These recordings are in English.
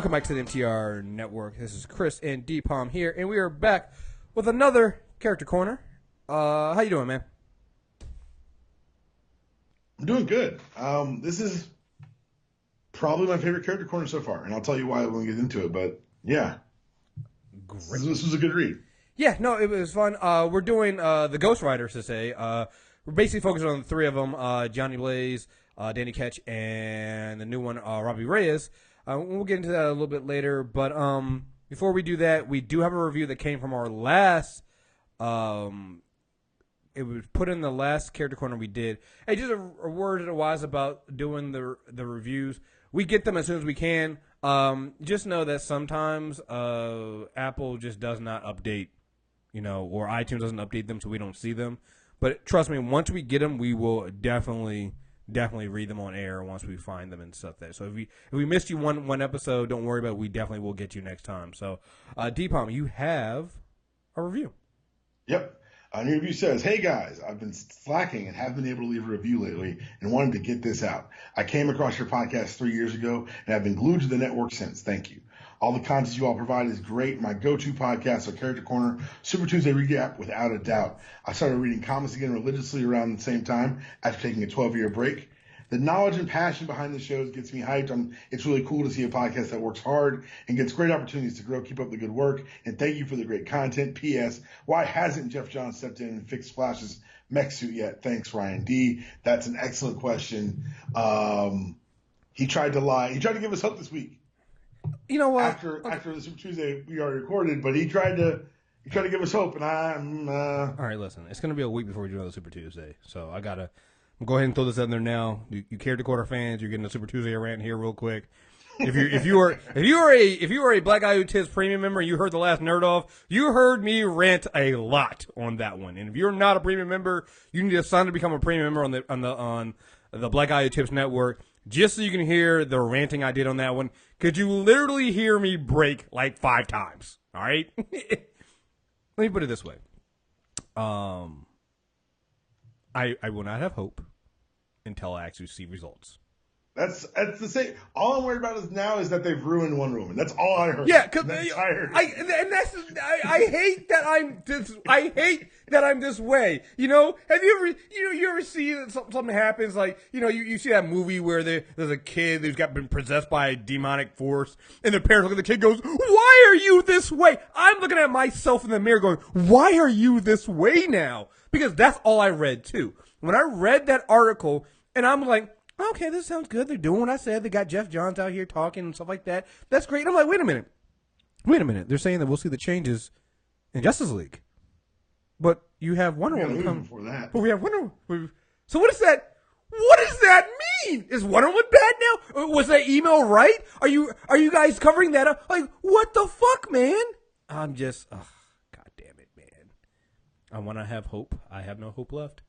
Welcome back to the MTR Network. This is Kriss and Dpalm here, and we are back with another Character Corner. How you doing, man? I'm doing good. This is probably my favorite Character Corner so far, and I'll tell you why when we get into it, but yeah. Great. This was a good read. Yeah, no, it was fun. We're doing the Ghost Riders today. We're basically focusing on the three of them, Johnny Blaze, Danny Ketch, and the new one, Robbie Reyes. We'll get into that a little bit later, but before we do that, we do have a review that came from our last, it was put in the last Character Corner we did. Hey, just a word to the wise about doing the reviews. We get them as soon as we can. Just know that sometimes Apple just does not update, or iTunes doesn't update them so we don't see them. But trust me, once we get them, we will definitely read them on air once we find them and stuff there. So if we missed you one episode, don't worry about it. We definitely will get you next time. So, Dpalm, you have a review. Yep. A new review says, "Hey guys, I've been slacking and haven't been able to leave a review lately and wanted to get this out. I came across your podcast 3 years ago and have been glued to the network since. Thank you. All the content you all provide is great. My go-to podcast are Character Corner, Super Tuesday Recap, without a doubt. I started reading comics again religiously around the same time after taking a 12-year break. The knowledge and passion behind the shows gets me hyped. It's really cool to see a podcast that works hard and gets great opportunities to grow. Keep up the good work, and thank you for the great content. P.S. Why hasn't Jeff Johns stepped in and fixed Flash's mech suit yet? Thanks, Ryan D." That's an excellent question. He tried to lie. He tried to give us hope this week. You know what? After the Super Tuesday we already recorded, but he tried to give us hope, and I'm all right, listen. It's gonna be a week before we do another Super Tuesday, so I gotta go ahead and throw this out there now. You Character Corner fans, you're getting a Super Tuesday rant here real quick. If you are a Black Guy Who Tips premium member and you heard the last Nerd Off, you heard me rant a lot on that one. And if you're not a premium member, you need to sign to become a premium member on the Black Guy Who Tips network, just so you can hear the ranting I did on that one. Could you literally hear me break like 5 times? All right. Let me put it this way. I will not have hope until I actually see results. That's the same. All I'm worried about is that they've ruined Wonder Woman. That's all I heard. Yeah, because I hate that I'm this way. Have you ever see something happens like you see that movie where there's a kid who's been possessed by a demonic force, and the parents look at the kid, goes, "Why are you this way?" I'm looking at myself in the mirror, going, "Why are you this way now?" Because that's all I read too. When I read that article, and I'm like, okay, this sounds good. They're doing what I said. They got Jeff Johns out here talking and stuff like that. That's great. And I'm like, wait a minute. They're saying that we'll see the changes in Justice League, but you have Wonder Woman come before that. But we have Wonder Woman. So what is that? What does that mean? Is Wonder Woman bad now? Was that email right? Are you guys covering that up? Like, what the fuck, man? I'm just, God damn it, man. I want to have hope. I have no hope left.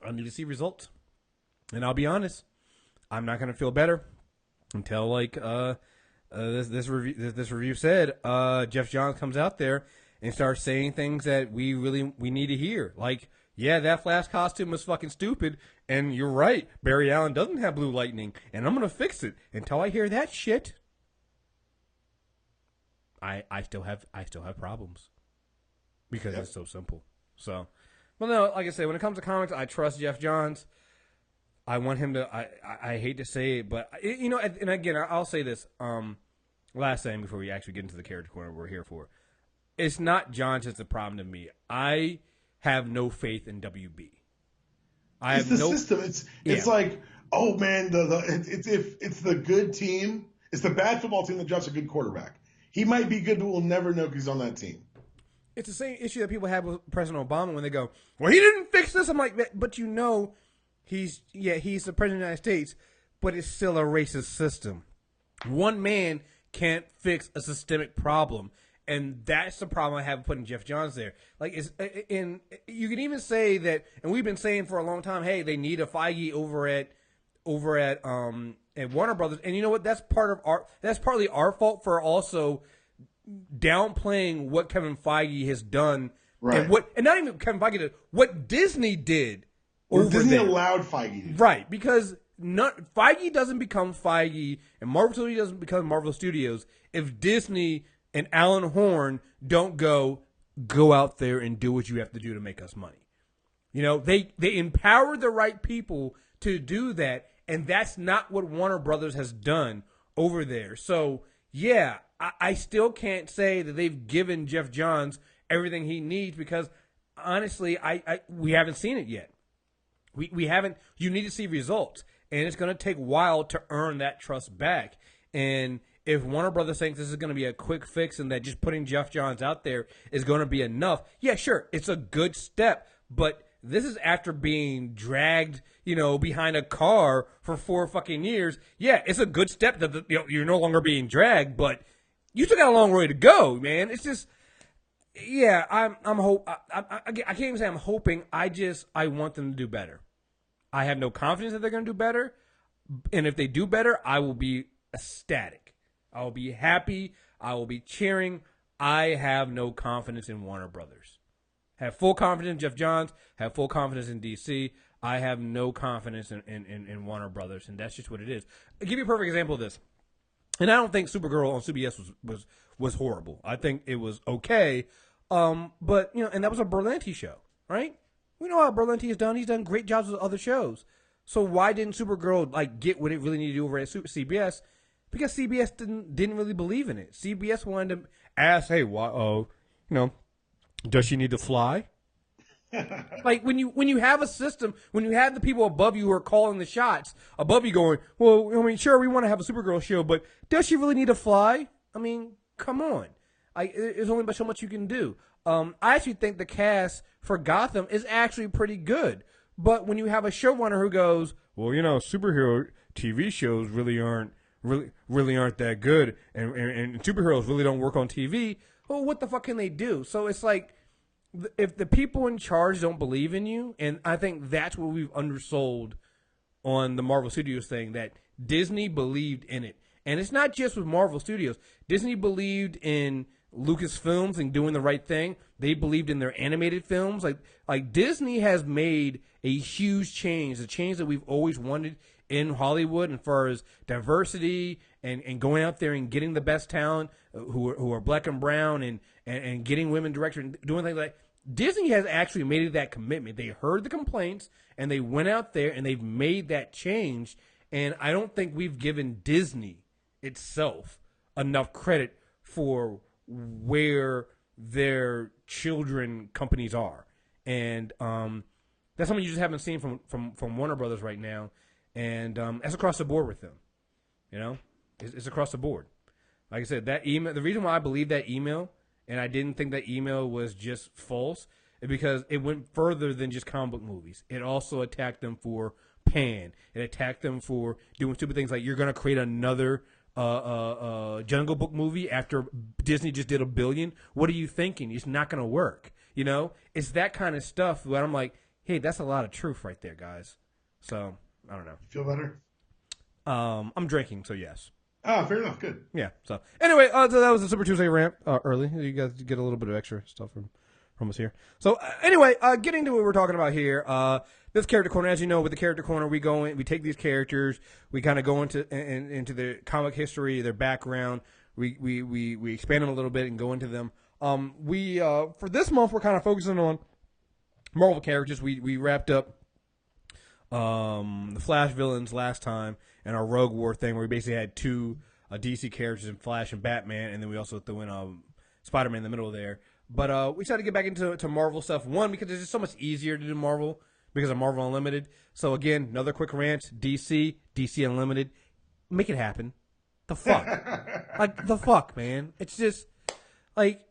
I need to see results. And I'll be honest, I'm not gonna feel better until this review said Jeff Johns comes out there and starts saying things that we need to hear. Like, yeah, that Flash costume was fucking stupid, and you're right, Barry Allen doesn't have blue lightning, and I'm gonna fix it. Until I hear that shit, I still have problems because It's so simple. So, well, no, like I said, when it comes to comics, I trust Jeff Johns. I want him to. I hate to say it, but and again, I'll say this. Last thing before we actually get into the Character Corner we're here for, it's not Johns that's the problem to me. I have no faith in WB. It's the system. It's like, oh man, it's the good team. It's the bad football team that drafts a good quarterback. He might be good, but we'll never know because he's on that team. It's the same issue that people have with President Obama when they go, "Well, he didn't fix this." I'm like, but he's the president of the United States, but it's still a racist system. One man can't fix a systemic problem, and that's the problem I have putting Jeff Johns there. Like, you can even say that, and we've been saying for a long time, hey, they need a Feige over at Warner Brothers, and you know what? That's partly our fault for also downplaying what Kevin Feige has done, right? And not even Kevin Feige did, what Disney did. Or Disney allowed Feige to do. Right, because Feige doesn't become Feige and Marvel Studios doesn't become Marvel Studios if Disney and Alan Horn don't go out there and do what you have to do to make us money. You know, they empower the right people to do that, and that's not what Warner Brothers has done over there. So, yeah, I still can't say that they've given Jeff Johns everything he needs because, honestly, we haven't seen it yet. We haven't. You need to see results, and it's going to take a while to earn that trust back. And if Warner Brothers thinks this is going to be a quick fix and that just putting Jeff Johns out there is going to be enough, yeah, sure, it's a good step, but this is after being dragged, behind a car for 4 fucking years. Yeah, it's a good step that you're no longer being dragged, but you still got a long way to go, man. It's just, yeah, I can't even say I'm hoping. I want them to do better. I have no confidence that they're going to do better, and if they do better, I will be ecstatic. I will be happy. I will be cheering. I have no confidence in Warner Brothers. Have full confidence in Jeff Johns. Have full confidence in DC. I have no confidence in Warner Brothers, and that's just what it is. I'll give you a perfect example of this. And I don't think Supergirl on CBS was horrible. I think it was okay. But, and that was a Berlanti show, right? We know how Berlanti has done. He's done great jobs with other shows. So why didn't Supergirl get what it really needed to do over at CBS? Because CBS didn't really believe in it. CBS wanted to ask, hey, why? Does she need to fly? When you have a system, when you have the people above you who are calling the shots, above you going, well, sure, we want to have a Supergirl show, but does she really need to fly? I mean, come on. There's only but so much you can do. I actually think the cast for Gotham is actually pretty good. But when you have a showrunner who goes, well, superhero TV shows really aren't that good, and superheroes really don't work on TV, well, what the fuck can they do? So it's like, if the people in charge don't believe in you, and I think that's what we've undersold on the Marvel Studios thing, that Disney believed in it. And it's not just with Marvel Studios. Disney believed in Lucasfilms and doing the right thing. They believed in their animated films. Like Disney has made a huge change, a change that we've always wanted in Hollywood as far as diversity and going out there and getting the best talent who are black and brown and getting women directors and doing things like that. Disney has actually made that commitment. They heard the complaints and they went out there and they've made that change. And I don't think we've given Disney itself enough credit for where their children companies are. And that's something you just haven't seen from Warner Brothers right now. And that's across the board with them. It's across the board. Like I said, that email, the reason why I believe that email, and I didn't think that email was just false, is because it went further than just comic book movies. It also attacked them for Pan. It attacked them for doing stupid things like, you're going to create another Jungle Book movie after Disney just did $1 billion. What are you thinking? It's not going to work. It's that kind of stuff that I'm like, hey, that's a lot of truth right there, guys. So I don't know. Feel better? I'm drinking, so yes. Oh, fair enough. Good. Yeah. So anyway, so that was the Super Tuesday rant early. You guys get a little bit of extra stuff from us here. So anyway, getting to what we're talking about here. This character corner, as you know, with the character corner, we take these characters, we kind of go into their comic history, their background. We expand them a little bit and go into them. For this month, we're kind of focusing on Marvel characters. We wrapped up the Flash villains last time and our Rogue War thing, where we basically had 2 DC characters in Flash and Batman, and then we also threw in Spider-Man in the middle there. But we decided to get back into Marvel stuff. One, because it's just so much easier to do Marvel because of Marvel Unlimited. So again, another quick rant: DC Unlimited, make it happen. The fuck, the fuck, man. It's just like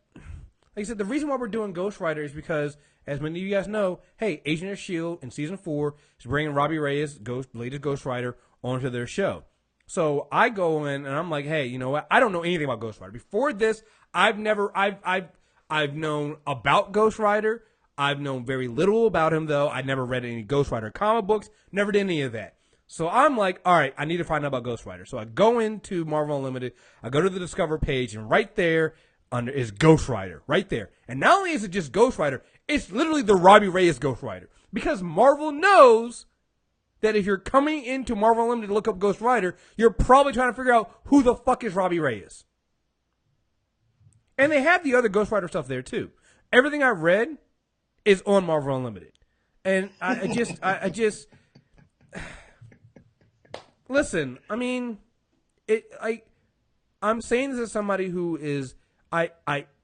I said. The reason why we're doing Ghost Rider is because, as many of you guys know, hey, Agent of S.H.I.E.L.D. in Season 4 is bringing Robbie Reyes, latest Ghost Rider, onto their show. So I go in and I'm like, hey, you know what? I don't know anything about Ghost Rider. Before this, I've known about Ghost Rider. I've known very little about him, though. I never read any Ghost Rider comic books, never did any of that. So I'm like, all right, I need to find out about Ghost Rider. So I go into Marvel Unlimited. I go to the Discover page, and right there is Ghost Rider, right there. And not only is it just Ghost Rider, it's literally the Robbie Reyes Ghost Rider. Because Marvel knows that if you're coming into Marvel Unlimited to look up Ghost Rider, you're probably trying to figure out who the fuck is Robbie Reyes. And they have the other Ghost Rider stuff there too. Everything I read is on Marvel Unlimited. And I just listen, I mean, I'm saying this as somebody who is as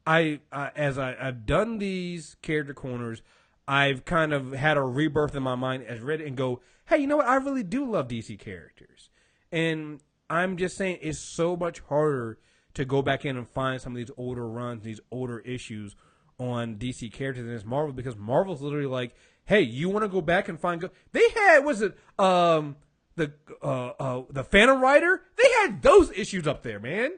I've done these character corners, I've kind of had a rebirth in my mind as read it and go, hey, you know what? I really do love DC characters. And I'm just saying it's so much harder to go back in and find some of these older runs, these older issues on DC characters than it's Marvel, because Marvel's literally like, hey, you want to go back and find they had, the Phantom Rider? They had those issues up there, man.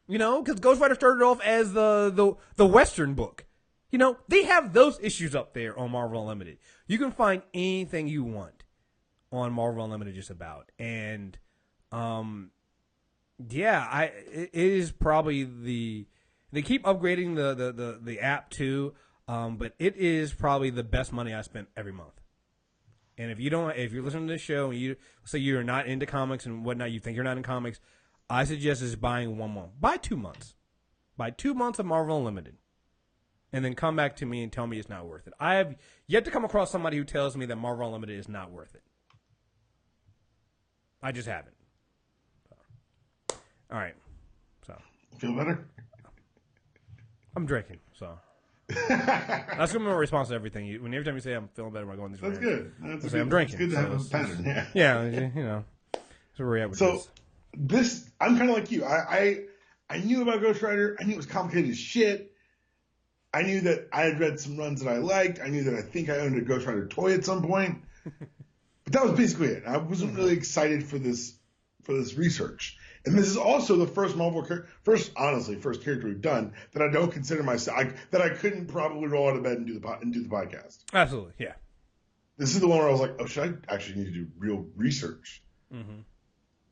You know, because Ghost Rider started off as the Western book. You know, they have those issues up there on Marvel Unlimited. You can find anything you want on Marvel Unlimited just about. And, it is probably they keep upgrading the app too, but it is probably the best money I spent every month. And if you're listening to this show and you say you're not into comics and whatnot, you think you're not in comics, I suggest is buying 1 month. Buy 2 months. Buy 2 months of Marvel Unlimited. And then come back to me and tell me it's not worth it. I have yet to come across somebody who tells me that Marvel Unlimited is not worth it. I just haven't. So. All right. So. Feel better? I'm drinking, so. That's gonna be my response to everything. Every time you say I'm feeling better, when I go on these That's rants, good. I'm drinking. It's good to have a pattern. Yeah. Yeah, you know. So where we at with this, I'm kind of like you. I knew about Ghost Rider. I knew it was complicated as shit. I knew that I had read some runs that I liked. I knew that I think I owned a Ghost Rider toy at some point. But that was basically it. I wasn't really excited for this research. And this is also the first first character we've done that I don't consider myself, that I couldn't probably roll out of bed and do the podcast. Absolutely, yeah. This is the one where I was like, oh, should I actually need to do real research? Mm-hmm.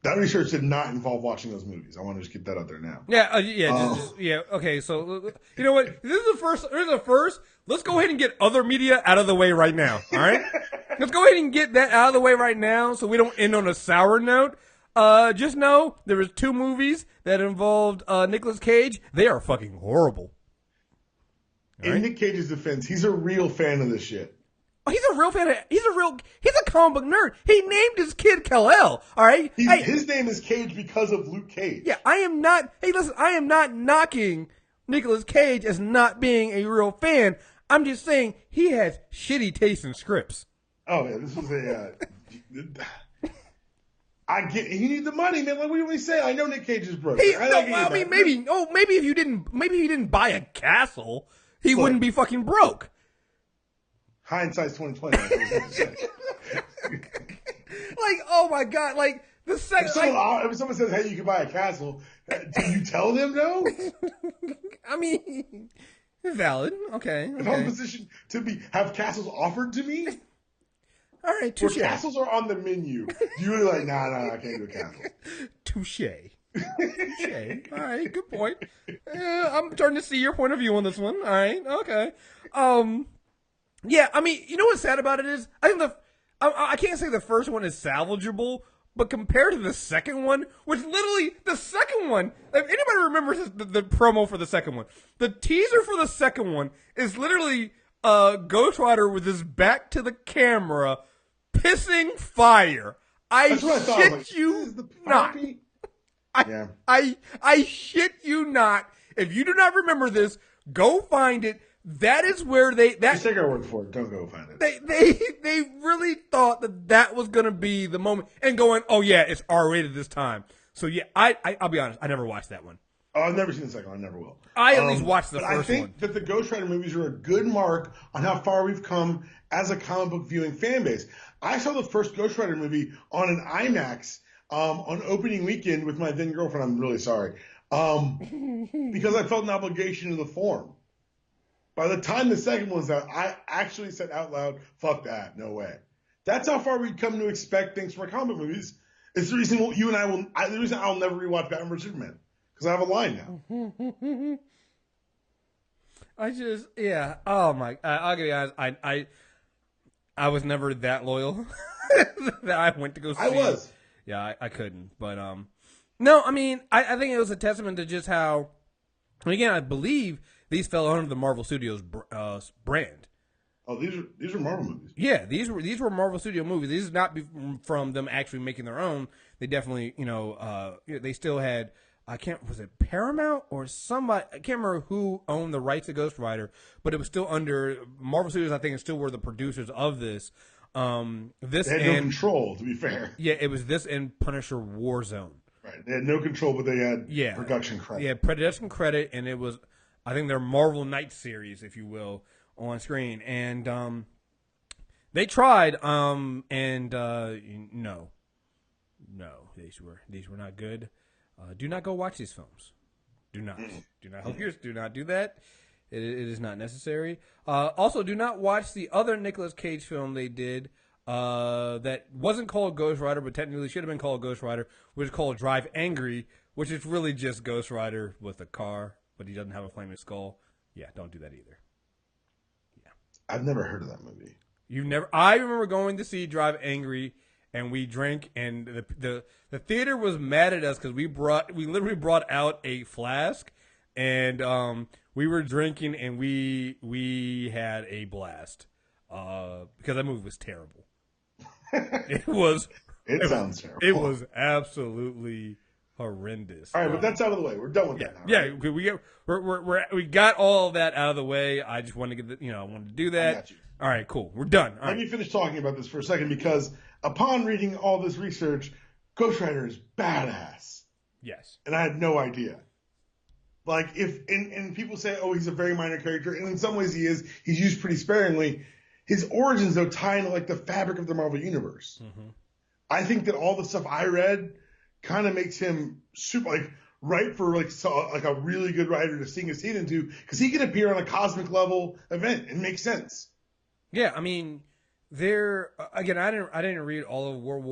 That research did not involve watching those movies. I want to just get that out there now. Yeah, Okay, so you know what? This is the first. Let's go ahead and get other media out of the way right now. All right, let's go ahead and get that out of the way right now, so we don't end on a sour note. Just know there was 2 movies that involved Nicolas Cage. They are fucking horrible. In Nick Cage's defense, he's a real fan of this shit. Oh, he's a real fan. He's a comic book nerd. He named his kid Kal-El. All right. His name is Cage because of Luke Cage. Yeah, I am not. Hey, listen, I am not knocking Nicolas Cage as not being a real fan. I'm just saying he has shitty taste in scripts. Oh yeah, this was I get. He needs the money, man. Like, what do we say? I know Nick Cage is broke. Maybe if you didn't buy a castle, he wouldn't be fucking broke. Hindsight's 2020. Like, oh my god, like the second. If someone says, "Hey, you can buy a castle," do you tell them no? I mean, valid. Okay. If I'm in a position to have castles offered to me, all right. Touche. Where castles are on the menu, you really like? Nah, I can't do a castle. Touche. Touche. All right. Good point. I'm starting to see your point of view on this one. All right. Okay. Yeah, I mean, you know what's sad about it is, I think I can't say the first one is salvageable, but compared to the second one, which literally, the second one, if anybody remembers the promo for the second one, the teaser for the second one is literally Ghost Rider with his back to the camera, pissing fire. I shit you not. I shit you not. If you do not remember this, go find it. That is where just take our word for it. Don't go find it. They really thought that was gonna be the moment, and going, oh yeah, it's R-rated this time. So yeah, I'll be honest, I never watched that one. Oh, I've never seen the second one. I never will. I at least watched the first one. I think that the Ghost Rider movies are a good mark on how far we've come as a comic book viewing fan base. I saw the first Ghost Rider movie on an IMAX on opening weekend with my then girlfriend. I'm really sorry, because I felt an obligation to the form. By the time the second one was out, I actually said out loud, fuck that, no way. That's how far we've come to expect things from our comic movies. It's the reason the reason I'll never rewatch Batman vs. Superman. Because I have a line now. Oh my, I'll be honest, I was never that loyal that I went to go see. I was. Yeah, I couldn't. But no, I mean, I think it was a testament to just how. And again, I believe these fell under the Marvel Studios brand. Oh, these are Marvel movies. Yeah, these were Marvel Studio movies. These is not from them actually making their own. They definitely, they still had. Was it Paramount or somebody? I can't remember who owned the rights to Ghost Rider, but it was still under Marvel Studios. I think, and still were the producers of this. They had no control, to be fair. Yeah, it was this and Punisher Warzone. Right, they had no control, but they had production credit. Yeah, production credit, and it was, I think, their Marvel Knight series, if you will, on screen, and they tried, no, these were not good. Do not go watch these films. Do not help yours. Do not do that. It is not necessary. Also, do not watch the other Nicolas Cage film they did that wasn't called Ghost Rider, but technically should have been called Ghost Rider, which is called Drive Angry, which is really just Ghost Rider with a car, but he doesn't have a flaming skull. Yeah, don't do that either. Yeah, I've never heard of that movie. I remember going to see Drive Angry, and we drank, and the theater was mad at us because we literally brought out a flask, and we were drinking, and we had a blast because that movie was terrible. It sounds terrible. It was absolutely horrendous. All right, but that's out of the way. We're done with that now. Yeah, right? we got all of that out of the way. I just wanted to get I wanted to do that. I got you. All right, cool. We're done. Let me finish talking about this for a second, because upon reading all this research, Ghost Rider is badass. Yes. And I had no idea. Like, and people say, oh, he's a very minor character, and in some ways he is. He's used pretty sparingly. His origins, though, tie into like the fabric of the Marvel Universe. Mm-hmm. I think that all the stuff I read kind of makes him super, like, right for like a really good writer to sink his teeth into, because he can appear on a cosmic level event. It makes sense. Yeah, I mean, again, I didn't read all of World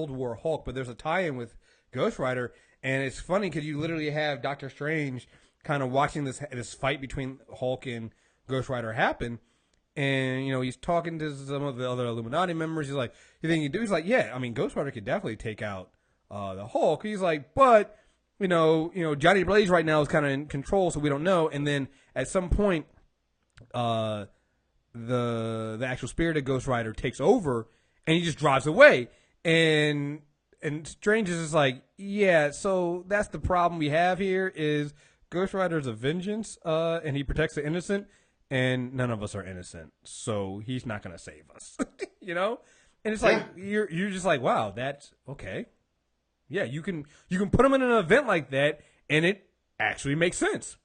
War Hulk, but there's a tie-in with Ghost Rider, and it's funny because you literally have Doctor Strange kind of watching this fight between Hulk and Ghost Rider happen, and he's talking to some of the other Illuminati members. He's like, "You think you do?" He's like, "Yeah, I mean, Ghost Rider could definitely take out the Hulk." He's like, "But Johnny Blaze right now is kind of in control, so we don't know." And then at some point, the actual spirit of Ghost Rider takes over, and he just drives away. And Strange is just like, yeah, so that's the problem we have here is Ghost Rider's a vengeance, and he protects the innocent, and none of us are innocent, so he's not going to save us, And it's like, you're just like, wow, that's okay. Yeah, you can put him in an event like that, and it actually makes sense.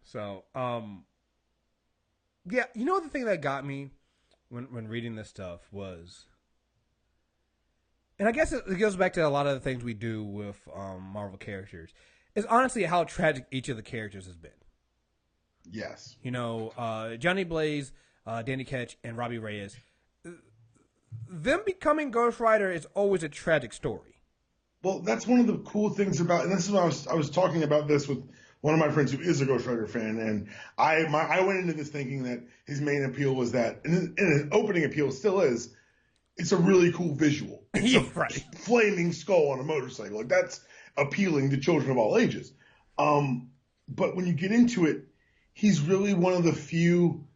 So, yeah, the thing that got me when reading this stuff was, and I guess it goes back to a lot of the things we do with Marvel characters, is honestly how tragic each of the characters has been. Yes. Johnny Blaze, Danny Ketch, and Robbie Reyes, them becoming Ghost Rider is always a tragic story. Well, that's one of the cool things about, and this is what I was talking about this with one of my friends who is a Ghost Rider fan, and I went into this thinking that his main appeal was that, and his opening appeal still is, it's a really cool visual. It's a flaming skull on a motorcycle. Like, that's appealing to children of all ages. But when you get into it, he's really one of the few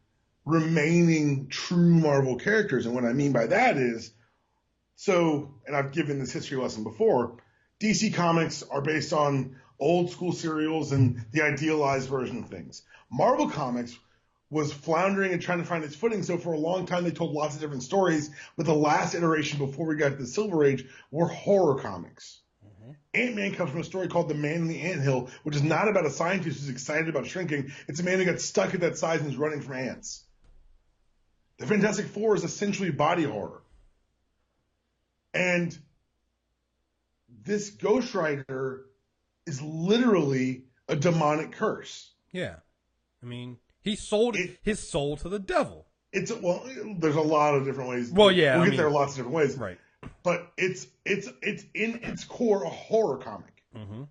remaining true Marvel characters. And what I mean by that is, and I've given this history lesson before, DC Comics are based on old school serials and the idealized version of things. Marvel Comics was floundering and trying to find its footing. So for a long time, they told lots of different stories. But the last iteration before we got to the Silver Age were horror comics. Mm-hmm. Ant-Man comes from a story called The Man in the Anthill, which is not about a scientist who's excited about shrinking. It's a man who got stuck at that size and is running from ants. The Fantastic Four is essentially body horror. And this Ghost Rider is literally a demonic curse. Yeah. I mean, he sold his soul to the devil. There's a lot of different ways. Well, yeah. We'll get there lots of different ways. Right. But it's in its core a horror comic. Mm-hmm.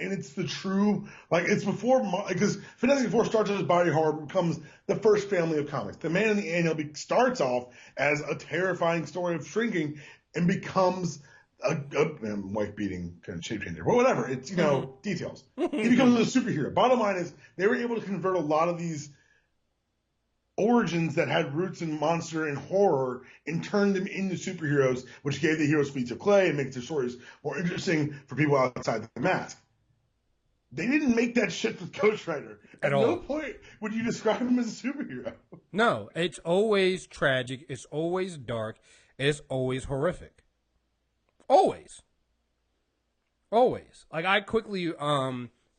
and it's the true, like, it's before, because Fantastic Four starts as body horror, becomes the first family of comics. The Man in the Ant starts off as a terrifying story of shrinking and becomes a wife beating kind of shape changer. Well, whatever. It's, details. He becomes a superhero. Bottom line is they were able to convert a lot of these origins that had roots in monster and horror and turn them into superheroes, which gave the heroes feats of clay and makes their stories more interesting for people outside the mask. They didn't make that shit with Ghost Rider. At no point would you describe him as a superhero. No, it's always tragic. It's always dark. It's always horrific. Always. Like, I quickly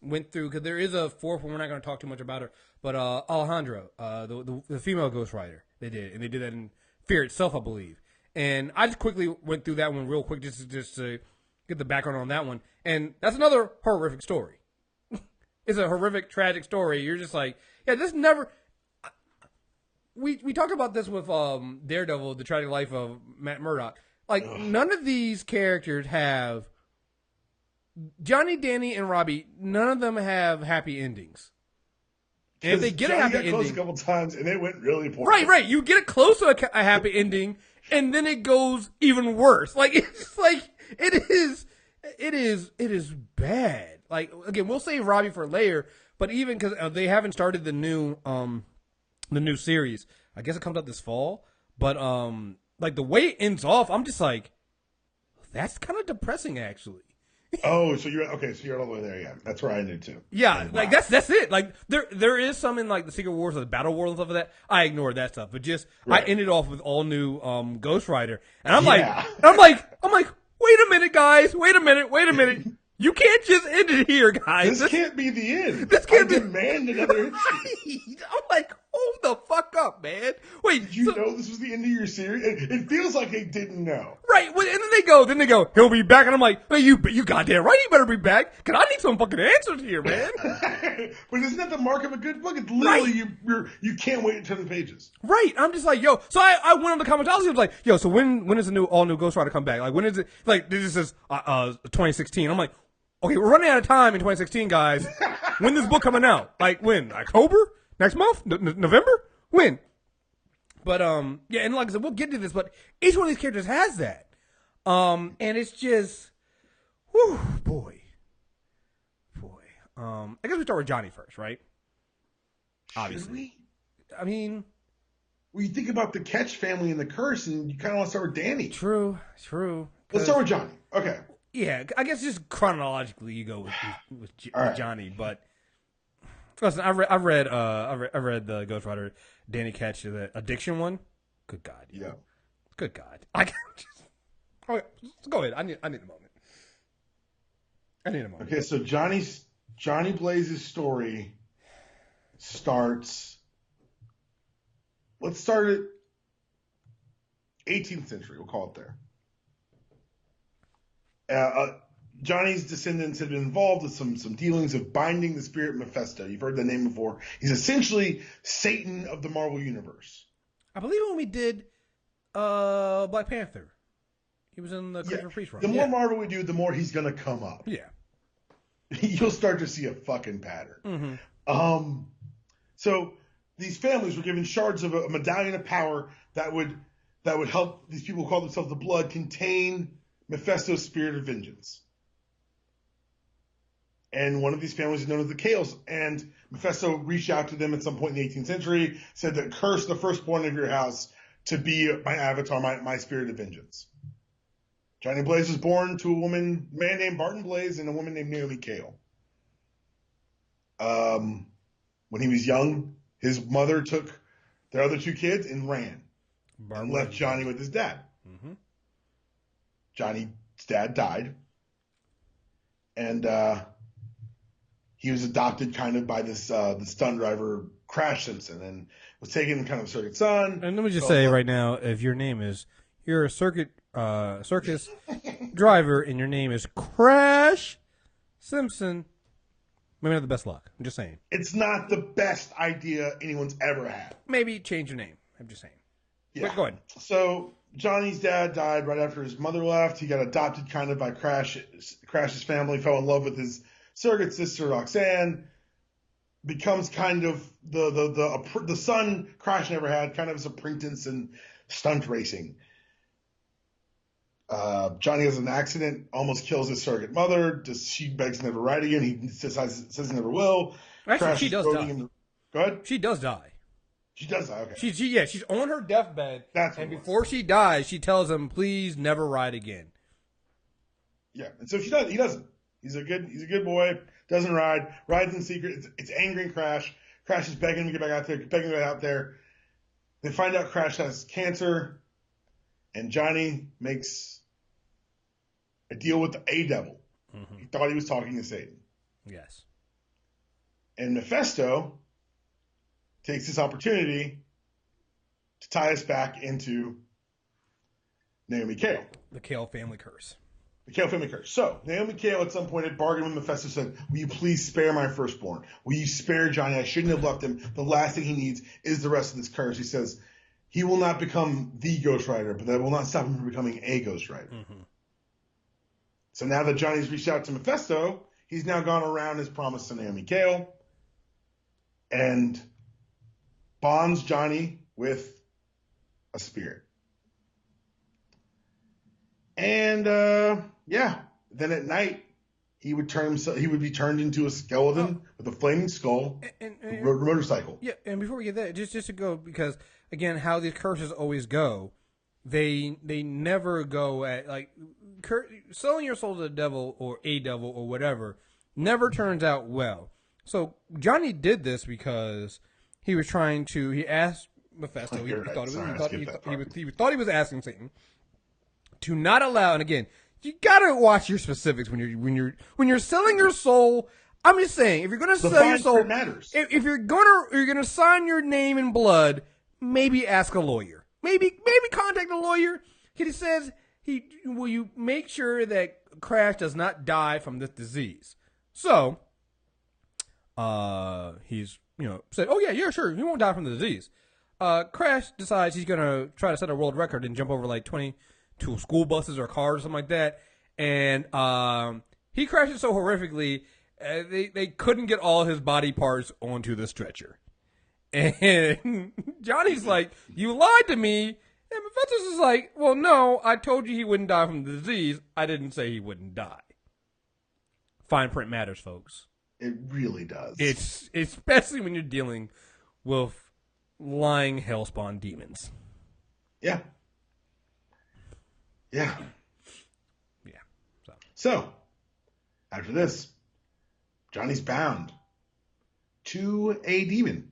went through, because there is a fourth one. We're not going to talk too much about her. But Alejandra, the female Ghost Rider, they did. And they did that in Fear itself, I believe. And I just quickly went through that one real quick just to get the background on that one. And that's another horrific story. It's a horrific, tragic story. You're just like, yeah, this never... We talked about this with Daredevil, The Tragic Life of Matt Murdock. Like, none of these characters have... Johnny, Danny, and Robbie, none of them have happy endings. And if they get a happy ending... close a couple times, and it went really poorly. Right. You get close to a happy ending, and then it goes even worse. Like, it's like... It is bad. Like, again, we'll save Robbie for later, but even because they haven't started the new series. I guess it comes out this fall. But, like, the way it ends off, I'm just like, that's kind of depressing, actually. Oh, so you're all the way there, yeah. That's where I ended too. Yeah, like that's it. Like there is some in like the Secret Wars or the Battle World and stuff like that. I ignored that stuff, but just right. I ended off with all new Ghost Rider, and I'm like, wait a minute, guys, wait a minute. You can't just end it here, guys. This can't be the end. This can't demand another issue. I'm like, hold the fuck up, man. Wait, did you know this was the end of your series? It feels like they didn't know. Right, well, and then they go, he'll be back, and I'm like, hey, you goddamn right, he better be back, because I need some fucking answers here, man. But isn't that the mark of a good book? It's literally, right. you can't wait to turn the pages. Right, I'm just like, yo, so I went on the comments, I was like, yo, so when is the all new Ghost Rider come back? Like, when is it, like, this is 2016. I'm like, okay, we're running out of time in 2016, guys. When this book coming out? Like, when? October? Next month? November? When? But, yeah, and like I said, we'll get to this, but each one of these characters has that. And it's just, whew, boy. I guess we start with Johnny first, right? Obviously. Should we? I mean... Well, you think about the Ketch family and the curse, and you kind of want to start with Danny. True. Let's start with Johnny. Okay. Yeah, I guess just chronologically you go with right. Johnny, but listen, I read the Ghost Rider Danny Ketch, the addiction one. Good God, yeah. Good God, I can't just. Okay, go ahead. I need a moment. Okay, so Johnny Blaze's story starts. Let's start at 18th century. We'll call it there. Johnny's descendants had been involved with some dealings of binding the spirit Mephisto. You've heard the name before. He's essentially Satan of the Marvel Universe. I believe when we did Black Panther, he was in the Christopher Priest run. The more Marvel we do, the more he's going to come up. Yeah. You'll start to see a fucking pattern. Mm-hmm. So these families were given shards of a medallion of power that would help these people who call themselves the Blood contain Mephisto's spirit of vengeance. And one of these families is known as the Kales. And Mephisto reached out to them at some point in the 18th century, said that curse the firstborn of your house to be my avatar, my spirit of vengeance. Johnny Blaze was born to a man named Barton Blaze and a woman named Naomi Kale. When he was young, his mother took their other two kids and ran. And left Johnny with his dad. Mm-hmm. Johnny's dad died, and he was adopted kind of by this the stunt driver Crash Simpson, and was taken kind of a circuit son. And let me just say right now, if you're a circus driver and your name is Crash Simpson, maybe not the best luck. I'm just saying. It's not the best idea anyone's ever had. Maybe change your name. I'm just saying. Yeah. But go ahead. So Johnny's dad died right after his mother left. He got adopted kind of by Crash's family, fell in love with his surrogate sister Roxanne becomes kind of the son Crash never had, kind of his apprentice in stunt racing. Johnny has an accident, almost kills his surrogate mother. She begs never ride again. He says he never will. Actually, Crash she does die. Go ahead. She does die. She does die. Okay. She's on her deathbed, and before she dies, she tells him, "Please never ride again." Yeah, and so he doesn't. He's a good boy. Doesn't ride. Rides in secret. It's angering Crash. Crash is begging him to get back out there. Begging him to get out there. They find out Crash has cancer, and Johnny makes a deal with the devil. Mm-hmm. He thought he was talking to Satan. Yes. And Mephisto takes this opportunity to tie us back into Naomi Kale. The Kale family curse. The Kale family curse. So, Naomi Kale at some point had bargained with Mephisto, said, will you please spare my firstborn? Will you spare Johnny? I shouldn't have left him. The last thing he needs is the rest of this curse. He says, he will not become the Ghost Rider, but that will not stop him from becoming a Ghost Rider. Mm-hmm. So now that Johnny's reached out to Mephisto, he's now gone around his promise to Naomi Kale and bonds Johnny with a spirit. And then at night he would be turned into a skeleton with a flaming skull, and motorcycle. Yeah, and before we get that, just to go, because again, how these curses always go, they never go at like selling your soul to the devil or a devil or whatever never turns out well. So Johnny did this because he was trying to. He asked Mephisto. He thought he was asking Satan to not allow. And again, you gotta watch your specifics when you're selling your soul. I'm just saying, if you're gonna sell your soul, matters. If you're gonna sign your name in blood, maybe ask a lawyer. Maybe contact a lawyer. He says will you make sure that Crash does not die from this disease? So, he's said, oh yeah, sure, he won't die from the disease. Crash decides he's gonna try to set a world record and jump over like 22 school buses or cars or something like that, and he crashes so horrifically they couldn't get all his body parts onto the stretcher. And Johnny's like, you lied to me. And Mephisto's is like, well, no, I told you he wouldn't die from the disease. I didn't say he wouldn't die. Fine print matters, folks. It really does. It's especially when you're dealing with lying hellspawn demons. Yeah. Yeah. Yeah. So, after this, Johnny's bound to a demon,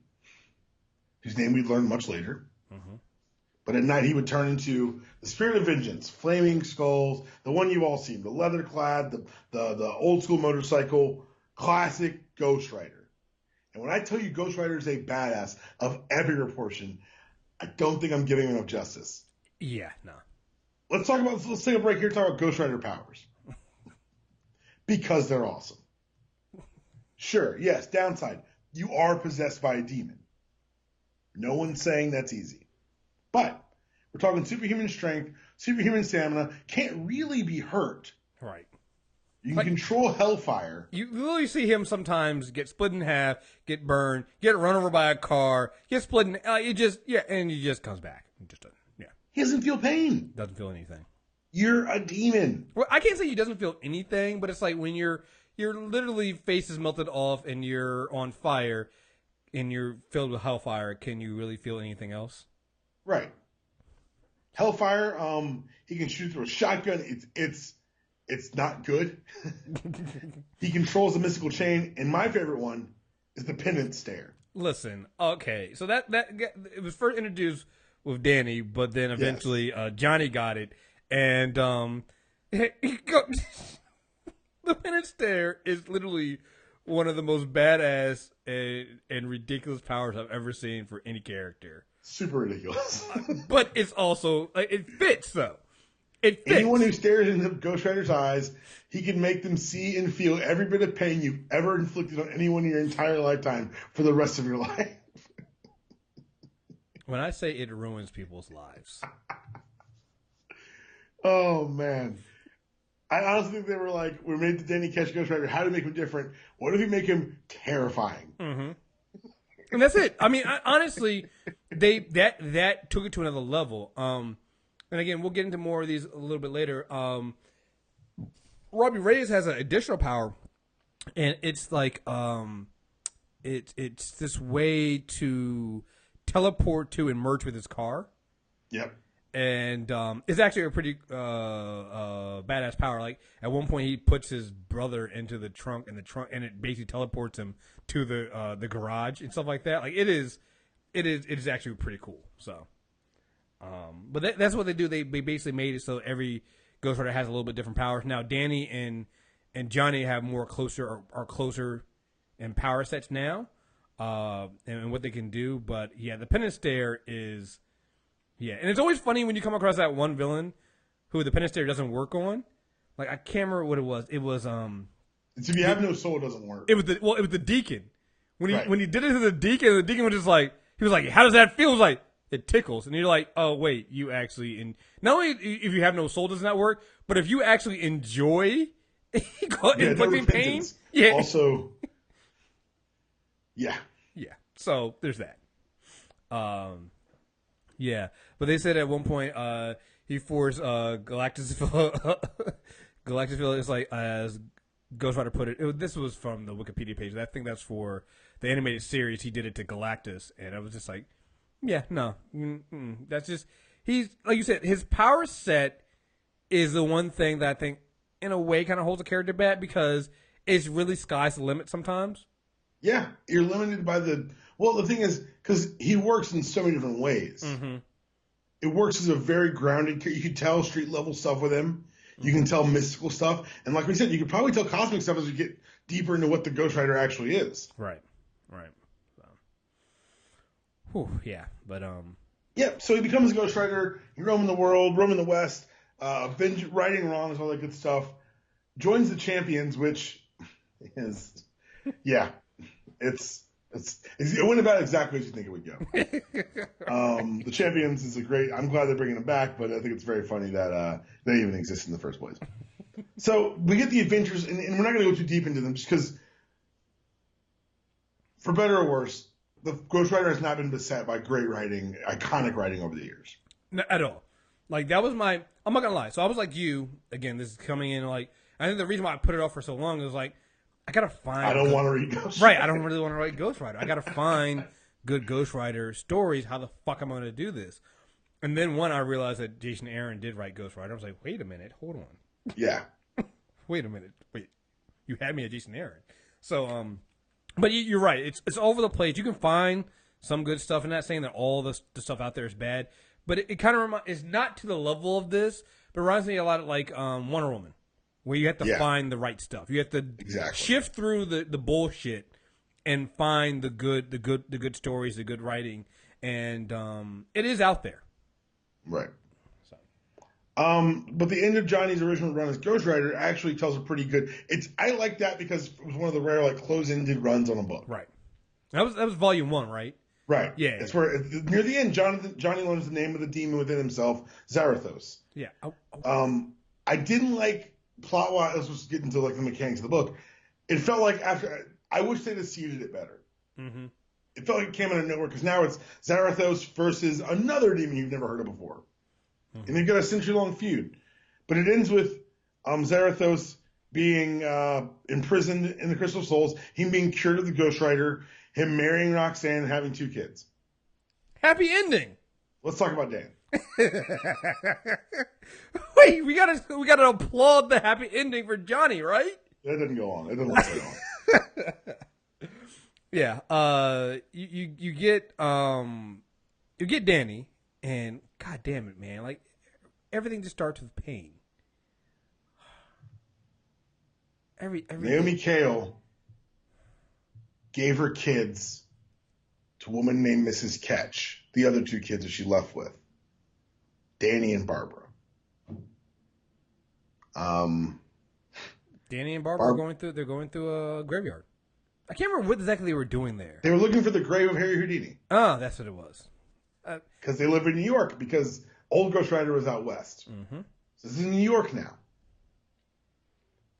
whose name we'd learn much later. Mm-hmm. But at night he would turn into the spirit of vengeance, flaming skulls, the one you've all seen, the leather-clad, the old-school motorcycle, classic Ghost Rider. And when I tell you Ghost Rider is a badass of every proportion, I don't think I'm giving him enough justice. Yeah, no. Let's take a break here and talk about Ghost Rider powers. Because they're awesome. Sure, yes, downside. You are possessed by a demon. No one's saying that's easy. But we're talking superhuman strength, superhuman stamina, can't really be hurt. Right. You can control hellfire. You literally see him sometimes get split in half, get burned, get run over by a car, get split in, and he just comes back. He doesn't feel pain. Doesn't feel anything. You're a demon. Well, I can't say he doesn't feel anything, but it's like when your literally face is melted off and you're on fire and you're filled with hellfire, can you really feel anything else? Right. Hellfire, he can shoot through a shotgun. It's not good. He controls the mystical chain, and my favorite one is the penance stare. Listen, okay, so that it was first introduced with Danny, but then eventually Johnny got it, and the penance stare is literally one of the most badass and ridiculous powers I've ever seen for any character. Super ridiculous. But it's also, it fits, though. It fits. Anyone who stares into Ghost Rider's eyes, he can make them see and feel every bit of pain you've ever inflicted on anyone in your entire lifetime for the rest of your life. When I say it ruins people's lives. Oh, man. I honestly think they were like, we made the Danny Ketch Ghost Rider. How to make him different? What if we make him terrifying? Mm-hmm. And that's it. I mean, honestly, that took it to another level. And again, we'll get into more of these a little bit later. Robbie Reyes has an additional power, and it's like it's this way to teleport to and merge with his car. Yep. And it's actually a pretty badass power. Like at one point, he puts his brother into the trunk, and it basically teleports him to the garage and stuff like that. Like it is actually pretty cool. So, but that's what they do. They basically made it so every Ghost Rider has a little bit different powers. Now Danny and Johnny have more closer in power sets now, and what they can do. But yeah, the penance stare is. Yeah, and it's always funny when you come across that one villain who the penance stare doesn't work on. Like I can't remember what it was. It was if you have no soul, it doesn't work. It was the deacon. When he did it to the deacon was just like he was like, how does that feel? It was like it tickles, and you're like, oh wait, you actually not only if you have no soul does not work, but if you actually enjoy inflicting pain, yeah. Also, yeah. So there's that. Yeah, but they said at one point he forced Galactusville. Galactusville is like as Ghost Rider put it. This was from the Wikipedia page. I think that's for the animated series. He did it to Galactus, and I was just like, yeah, no, that's just he's like you said. His power set is the one thing that I think, in a way, kind of holds a character back because it's really sky's the limit sometimes. Yeah, you're limited by the. Well, the thing is, because he works in so many different ways. Mm-hmm. It works as a very grounded. You can tell street level stuff with him. You can tell mystical stuff, and like we said, you could probably tell cosmic stuff as we get deeper into what the Ghost Rider actually is. Right. So. Whew, yeah, but Yep. So he becomes a Ghost Rider. He roaming the world, roaming the West, righting wrongs, all that good stuff. Joins the Champions, which is, yeah, it went about exactly as you think it would go. The Champions is I'm glad they're bringing them back, but I think it's very funny that they even exist in the first place. So we get the adventures, and we're not going to go too deep into them just because, for better or worse, the Ghost Rider has not been beset by great writing, iconic writing over the years. Not at all. Like, that was I'm not going to lie. So I was like you, again, this is coming in, like, I think the reason why I put it off for so long is like, I gotta find. I don't want to read Ghost Rider. Right, I don't really want to write Ghost Rider. I gotta find good Ghost Rider stories. How the fuck am I going to do this? And then I realized that Jason Aaron did write Ghost Rider. I was like, wait a minute, hold on. Yeah. Wait a minute, you had me at Jason Aaron. So, but you're right. It's over the place. You can find some good stuff. I'm not saying that all the stuff out there is bad, but it kind of it's not to the level of this, but it reminds me a lot of like Wonder Woman. Where you have to find the right stuff. You have to shift through the bullshit and find the good stories, the good writing, and it is out there. Right. So. But the end of Johnny's original run as Ghost Rider actually tells a pretty good. I like that because it was one of the rare like close-ended runs on a book. Right. That was volume 1, right? Right. Yeah. It's where near the end, Johnny learns the name of the demon within himself, Zarathos. Yeah. I didn't like. Plot-wise, let's just get into like the mechanics of the book. It felt like I wish they'd have seeded it better. Mm-hmm. It felt like it came out of nowhere because now it's Zarathos versus another demon you've never heard of before, and they've got a century-long feud. But it ends with Zarathos being imprisoned in the Crystal Souls, him being cured of the Ghost Rider, him marrying Roxanne, and having 2 kids. Happy ending. Let's talk about Dan. Wait, we gotta applaud the happy ending for Johnny, right? That didn't go on. It didn't last that long. Yeah. You get Danny, and god damn it, man! Like everything just starts with pain. Naomi Cale gave her kids to a woman named Mrs. Ketch. The other 2 kids that she left with. Danny and Barbara. Danny and Barbara are going through a graveyard. I can't remember what exactly they were doing there. They were looking for the grave of Harry Houdini. Oh, that's what it was. Because they live in New York. Because old Ghost Rider was out west. Mm-hmm. So this is in New York now.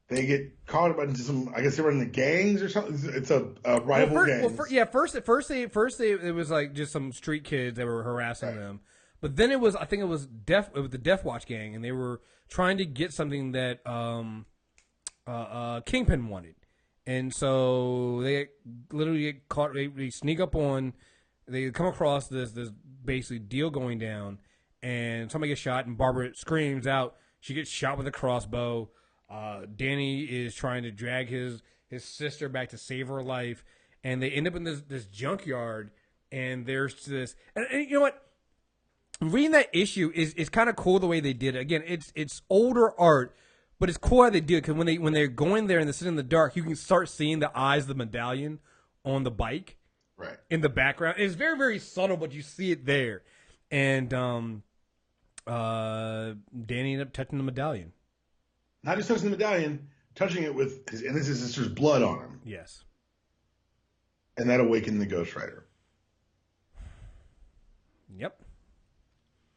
They get caught up into some. I guess they were in the gangs or something. It's a rival gang. First it was like just some street kids that were harassing them, but then I think it was the Death Watch gang, and they were trying to get something that Kingpin wanted, and so they literally get caught. They sneak up on. They come across this basically deal going down, and somebody gets shot, and Barbara screams out. She gets shot with a crossbow. Danny is trying to drag his sister back to save her life, and they end up in this junkyard. And there's this, and you know what? Reading that issue is kind of cool the way they did it. Again, it's older art, but it's cool how they do it because when they're going there and they're sitting in the dark, you can start seeing the eyes of the medallion on the bike, right, in the background. It's very, very subtle, but you see it there. And Danny ended up touching the medallion. Not just touching the medallion, touching it with his innocent sister's blood on him. Yes. And that awakened the Ghost Rider. Yep.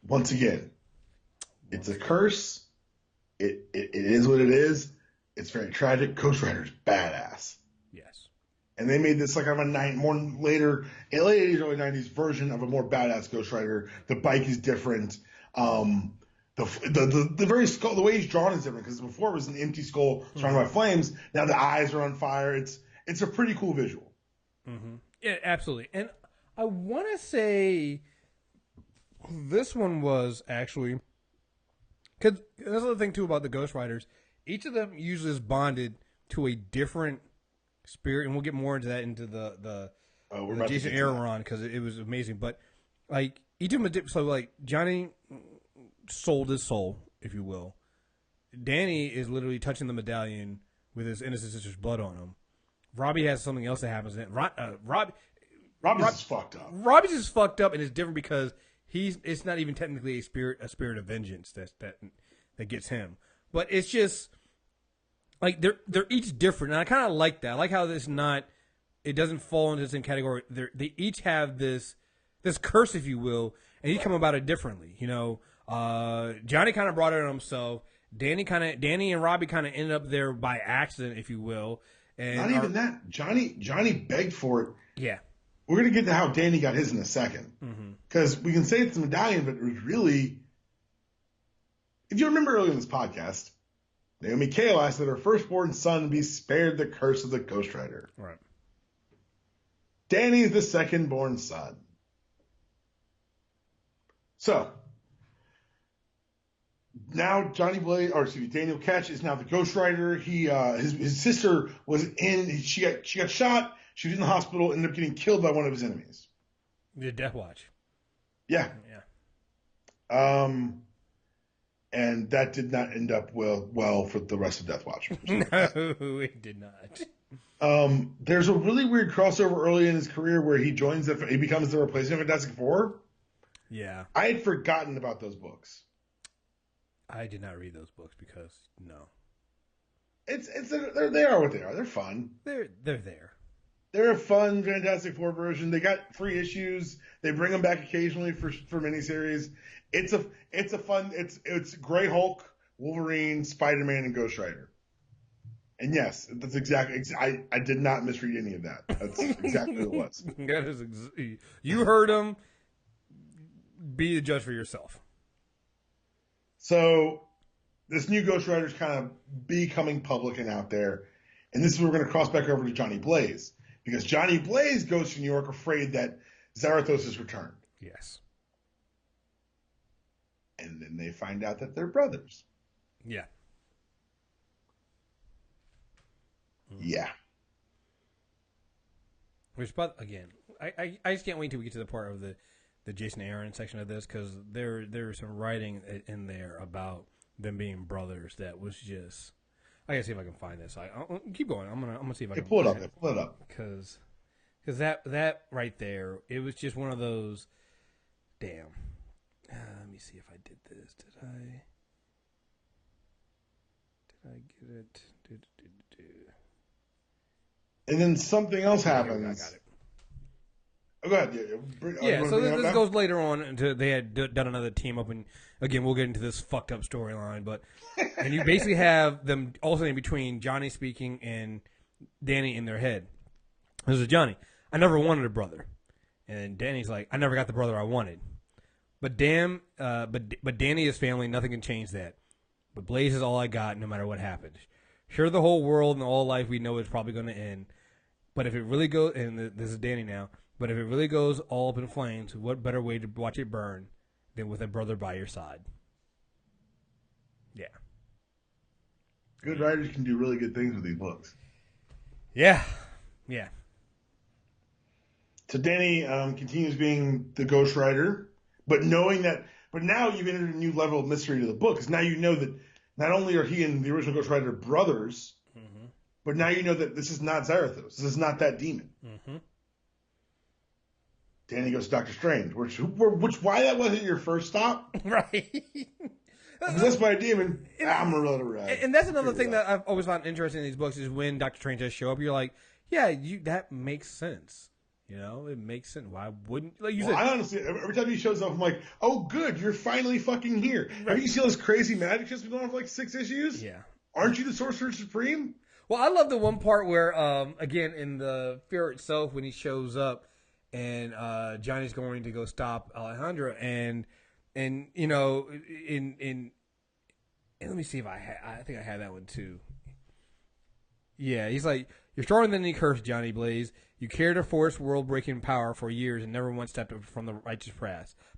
Once again, it's a curse. It is what it is. It's very tragic. Ghost Rider's badass. Yes. And they made this like on a late 80s, early 90s version of a more badass Ghost Rider. The bike is different. The very skull, the way he's drawn is different because before it was an empty skull surrounded by flames. Now the eyes are on fire. It's a pretty cool visual. Mm-hmm. Yeah, absolutely. And I want to say this one was actually because that's the thing too about the Ghost Riders. Each of them usually is bonded to a different spirit, and we'll get more into that into the Jason Aaron run because it was amazing. But like each of them, so like Johnny sold his soul, if you will. Danny is literally touching the medallion with his innocent sister's blood on him. Robbie has something else that happens. Robbie's just fucked up. Robbie's just fucked up, and it's different because it's not even technically a spirit of vengeance that gets him. But it's just like they're each different, and I kind of like that. I like how it doesn't fall into the same category. They each have this curse, if you will, and each come about it differently. You know. Johnny kind of brought it on himself. Danny and Robbie kind of ended up there by accident, if you will. And not even that. Johnny begged for it. Yeah. We're going to get to how Danny got his in a second. Because we can say it's a medallion, but it was really... If you remember earlier in this podcast, Naomi Kale asked that her firstborn son be spared the curse of the Ghost Rider. Right. Danny is the second-born son. So... Now Daniel Ketch is now the Ghost Rider. He his sister was she got shot. She was in the hospital, ended up getting killed by one of his enemies. The Death Watch. Yeah. And that did not end up well for the rest of Death Watch. No, it did not. There's a really weird crossover early in his career where he becomes the replacement of Fantastic Four. Yeah. I had forgotten about those books. I did not read those books because no. They are what they are. They're fun. They're there. They're a fun Fantastic Four version. They got free issues. They bring them back occasionally for miniseries. It's a fun. It's Grey Hulk, Wolverine, Spider-Man, and Ghost Rider. And yes, that's exactly. I did not misread any of that. That's exactly what it was. That is you heard them. Be the judge for yourself. So this new Ghost Rider is kind of becoming public and out there. And this is where we're going to cross back over to Johnny Blaze. Because Johnny Blaze goes to New York afraid that Zarathos has returned. Yes. And then they find out that they're brothers. Yeah. Yeah. Which, but again, I just can't wait until we get to the part of the Jason Aaron section of this because there's some writing in there about them being brothers that was just. I gotta see if I can find this. I'll keep going. I'm gonna see if I can pull it up. Pull it up because that right there, it was just one of those. Damn. Let me see if I did this. Did I get it? And then something else happens. I got it. Oh, go ahead. Yeah, so this goes later on into they had done another team up, and again we'll get into this fucked up storyline, but and you basically have them alternating between Johnny speaking and Danny in their head. This is Johnny. I never wanted a brother, and Danny's like, I never got the brother I wanted, but but Danny is family. Nothing can change that. But Blaze is all I got, no matter what happens. Sure, the whole world and all life we know is probably going to end, but if it really goes, and this is Danny now. But if it really goes all up in flames, what better way to watch it burn than with a brother by your side? Yeah. Good writers can do really good things with these books. Yeah. Yeah. So Danny continues being the ghostwriter, but knowing that, but now you've entered a new level of mystery to the book, because now you know that not only are he and the original ghostwriter brothers, but now you know that this is not Zarathos. This is not that demon. Danny goes to Doctor Strange, which why that wasn't your first stop? Right. Possessed by a demon, I'm gonna let it ride. And that's another thing that I've always found interesting in these books is when Doctor Strange does show up, you're like, yeah, that makes sense. You know, it makes sense. Why wouldn't like you said? I honestly, every time he shows up, I'm like, oh, good, you're finally fucking here. Right. Have you seen all this crazy magic just been going on for like 6 issues? Yeah. Aren't you the Sorcerer Supreme? Well, I love the one part where, again, in the Fear itself, when he shows up and Johnny's going to go stop Alejandra, and you know, and let me see if I think I had that one too. Yeah, he's like, you're stronger than any curse, Johnny Blaze. You carried a force world-breaking power for years and never once stepped from the righteous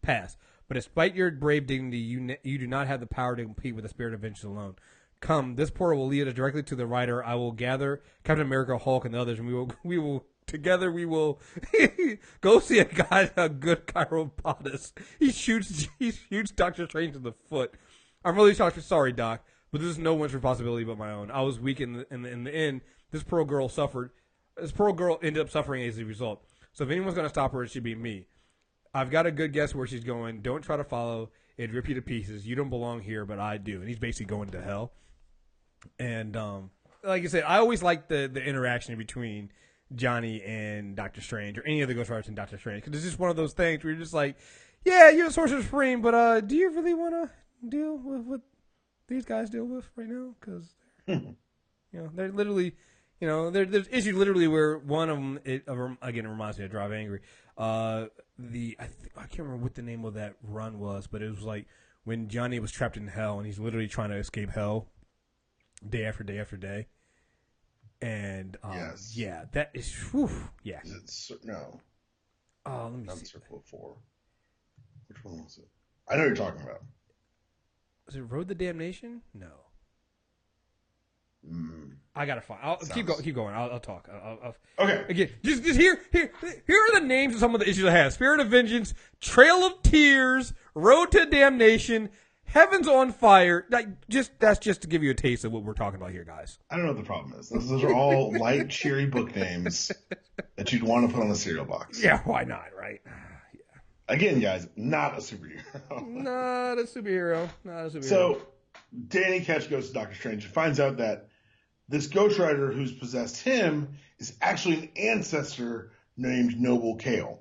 path. But despite your brave dignity, you do not have the power to compete with the spirit of vengeance alone. Come, this portal will lead us directly to the writer. I will gather Captain America, Hulk, and the others, and we will together go see a good chiropodist. He shoots Doctor Strange in the foot. I'm really sorry, Doc, but this is no one's responsibility but my own. I was weak in the end. This poor girl ended up suffering as a result. So if anyone's going to stop her, it should be me. I've got a good guess where she's going. Don't try to follow. It'd rip you to pieces. You don't belong here, but I do. And he's basically going to hell. And like I said, I always like the interaction between Johnny and Doctor Strange, or any of the Ghost Riders and Doctor Strange, because it's just one of those things where you're just like, yeah, you're a Sorcerer Supreme, but do you really want to deal with what these guys deal with right now? Because you know, they're literally, you know, there's issues literally where one of them, again, it reminds me of Drive Angry. I can't remember what the name of that run was, but it was like when Johnny was trapped in hell and he's literally trying to escape hell day after day after day. And yes. Yeah, that is, whew, yeah. Is it no? Oh, let me see. Circle of 4. Which one was it? I know what you're talking about. Was it Road to Damnation? No. I gotta find. Keep going. I'll talk. Okay. Again, just here are the names of some of the issues I have: Spirit of Vengeance, Trail of Tears, Road to Damnation, Heaven's on Fire. That's just to give you a taste of what we're talking about here, guys. I don't know what the problem is. Those are all light, cheery book names that you'd want to put on the cereal box. Yeah, why not, right? Yeah. Again, guys, not a superhero. Not a superhero. So, Danny Ketch goes to Doctor Strange and finds out that this ghostwriter who's possessed him is actually an ancestor named Noble Kale.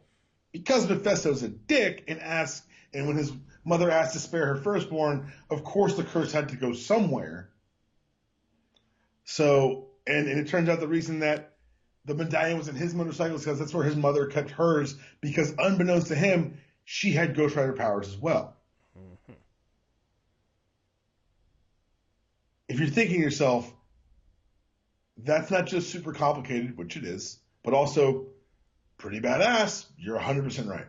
Because Mephisto's a dick and when his mother asked to spare her firstborn, of course the curse had to go somewhere. So, and it turns out the reason that the medallion was in his motorcycle is because that's where his mother kept hers, because unbeknownst to him, she had ghostwriter powers as well. Mm-hmm. If you're thinking to yourself, that's not just super complicated, which it is, but also pretty badass, you're 100% right.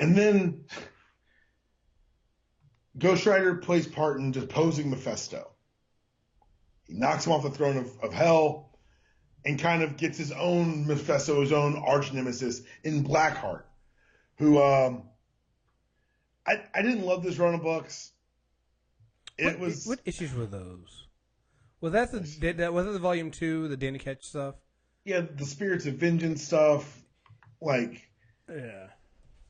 And then Ghost Rider plays part in deposing Mephisto. He knocks him off the throne of hell and kind of gets his own Mephisto, his own arch nemesis in Blackheart, who I didn't love this run of books. What issues were those? Was that was it the volume 2, the Danny Ketch stuff? Yeah, the Spirits of Vengeance stuff. Yeah,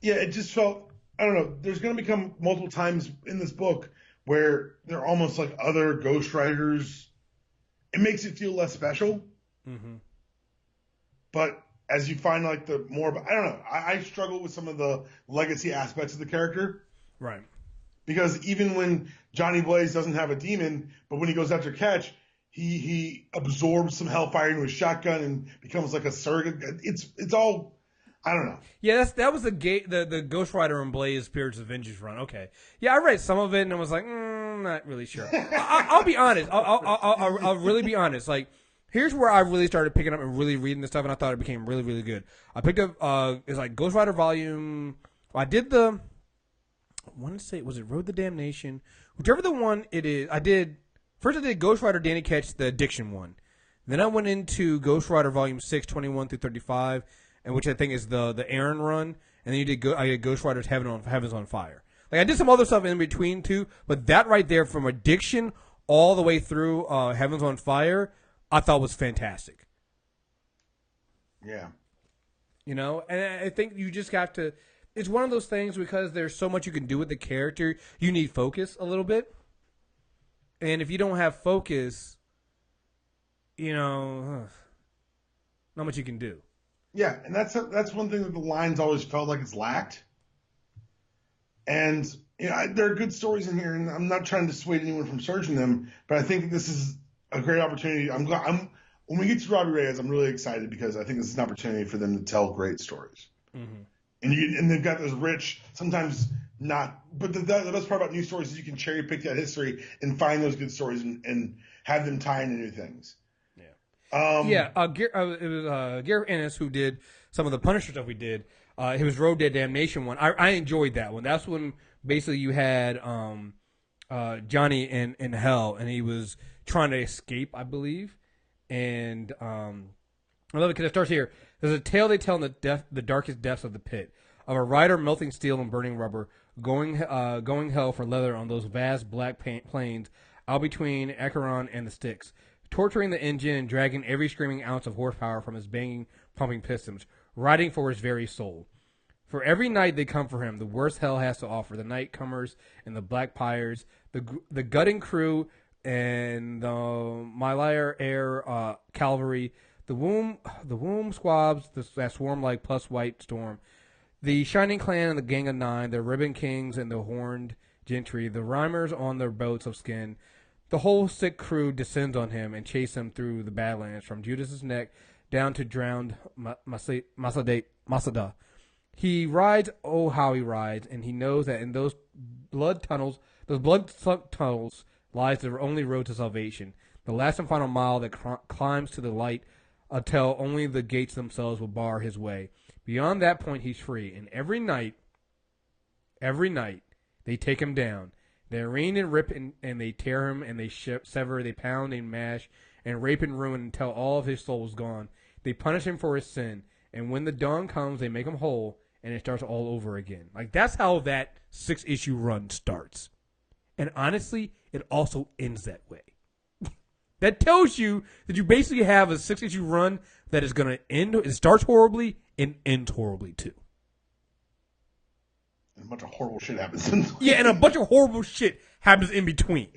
it just felt, I don't know, there's going to become multiple times in this book where they're almost like other Ghost Riders. It makes it feel less special. Mm-hmm. But as you find like the more, I don't know, I struggle with some of the legacy aspects of the character. Right. Because even when Johnny Blaze doesn't have a demon, but when he goes after Ketch, he absorbs some hellfire into his shotgun and becomes like a surrogate. It's all, I don't know. Yeah, that was the Ghost Rider and Blaze Spirits of Vengeance run. Okay. Yeah, I read some of it and I was like, not really sure. I'll be honest. I'll really be honest. Like, here's where I really started picking up and really reading this stuff, and I thought it became really, really good. I picked up it's like Ghost Rider Volume. I did the. I want to say, was it Road to Damnation? Whichever the one it is, I did Ghost Rider Danny Ketch, the Addiction one. Then I went into Ghost Rider Volume 6, 21 through 35, and which I think is the Aaron run. And then I did Ghost Rider's Heaven's on Fire. Like, I did some other stuff in between too, but that right there from Addiction all the way through Heaven's on Fire, I thought was fantastic. Yeah. You know, and I think you just have to. It's one of those things because there's so much you can do with the character. You need focus a little bit. And if you don't have focus, you know, not much you can do. Yeah, and that's one thing that the lines always felt like it's lacked. And you know, there are good stories in here, and I'm not trying to dissuade anyone from searching them, but I think this is a great opportunity. When we get to Robbie Reyes, I'm really excited because I think this is an opportunity for them to tell great stories. Mm-hmm. And they've got this rich, sometimes not, but the best part about new stories is you can cherry pick that history and find those good stories and have them tie into new things. Yeah. It was Gareth Ennis who did some of the Punisher stuff we did. It was Road to Damnation one. I enjoyed that one. That's when basically you had Johnny in hell, and he was trying to escape, I believe. And I love it because it starts here. There's a tale they tell in the darkest depths of the pit of a rider melting steel and burning rubber, going hell for leather on those vast black plains out between Acheron and the Styx, torturing the engine and dragging every screaming ounce of horsepower from his banging, pumping pistons, riding for his very soul. For every night they come for him, the worst hell has to offer. The nightcomers and the black pyres, the gutting crew and the Mylar Air cavalry, the womb squabs that swarm like pus white storm, the Shining Clan and the Gang of Nine, the Ribbon Kings and the Horned Gentry, the Rhymers on their boats of skin. The whole sick crew descends on him and chase him through the Badlands, from Judas's neck down to drowned Masada. He rides, oh how he rides, and he knows that in those blood tunnels lies the only road to salvation, the last and final mile that climbs to the light until only the gates themselves will bar his way. Beyond that point, he's free, and every night, they take him down. They arraign and rip and they tear him and they sever, they pound and mash and rape and ruin until all of his soul is gone. They punish him for his sin, and when the dawn comes, they make him whole, and it starts all over again. Like, that's how that 6-issue run starts. And honestly, it also ends that way. That tells you that you basically have a 6-issue run that is going to end. It starts horribly and ends horribly too. And a bunch of horrible shit happens. Yeah, and a bunch of horrible shit happens in between.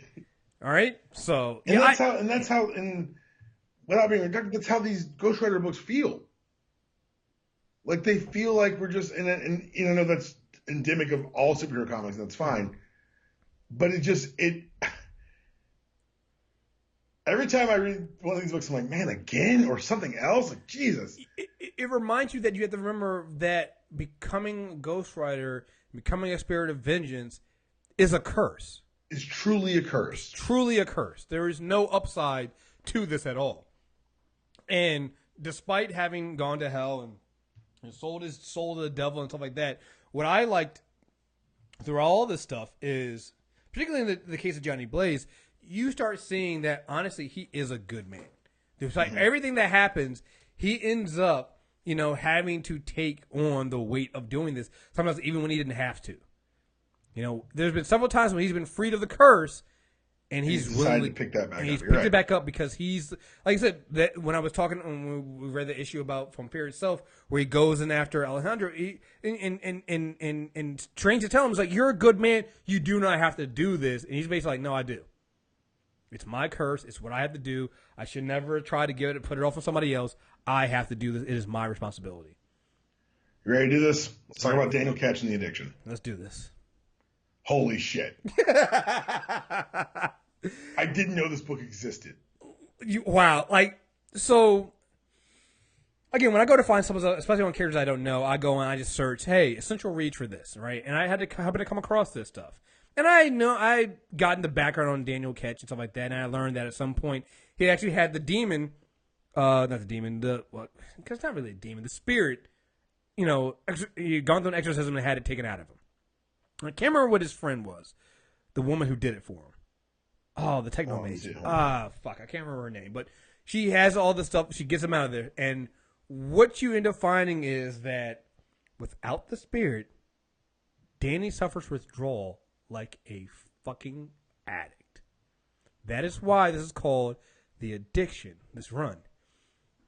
All right, so and that's how without being reductive, that's how these Ghost Rider books feel. Like, they feel like we're just and you know, that's endemic of all superhero comics, and that's fine. But every time I read one of these books, I'm like, man, again? Or something else? Like, Jesus. It reminds you that you have to remember that becoming Ghost Rider, becoming a spirit of vengeance, is a curse. It's truly a curse. It's truly a curse. There is no upside to this at all. And despite having gone to hell and sold his soul to the devil and stuff like that, what I liked through all this stuff is, particularly in the case of Johnny Blaze, you start seeing that, honestly, he is a good man. Despite everything that happens, he ends up, you know, having to take on the weight of doing this, sometimes even when he didn't have to. You know, there's been several times when he's been freed of the curse, and he's decided to pick that back up. He's picked it back up because he's, like I said, that when I was talking, when we read the issue about From Fear Itself, where he goes in after Alejandro, and trains to tell him, he's like, you're a good man, you do not have to do this. And he's basically like, no, I do. It's my curse. It's what I have to do. I should never try to give it and put it off on somebody else. I have to do this. It is my responsibility. You ready to do this? Let's talk about Daniel Ketch and the addiction. Let's do this. Holy shit. I didn't know this book existed. Wow. Like, so, again, when I go to find someone, especially on characters I don't know, I go and I just search, hey, essential read for this, right? And I happen to come across this stuff. And I got in the background on Daniel Ketch and stuff like that, and I learned that at some point he actually had the demon, not the demon, because it's not really a demon, the spirit, he'd gone through an exorcism and had it taken out of him. I can't remember what his friend was, the woman who did it for him. Oh, the technomage. Fuck, I can't remember her name, but she has all the stuff, she gets him out of there, and what you end up finding is that without the spirit, Danny suffers withdrawal like a fucking addict. That is why this is called the addiction, this run.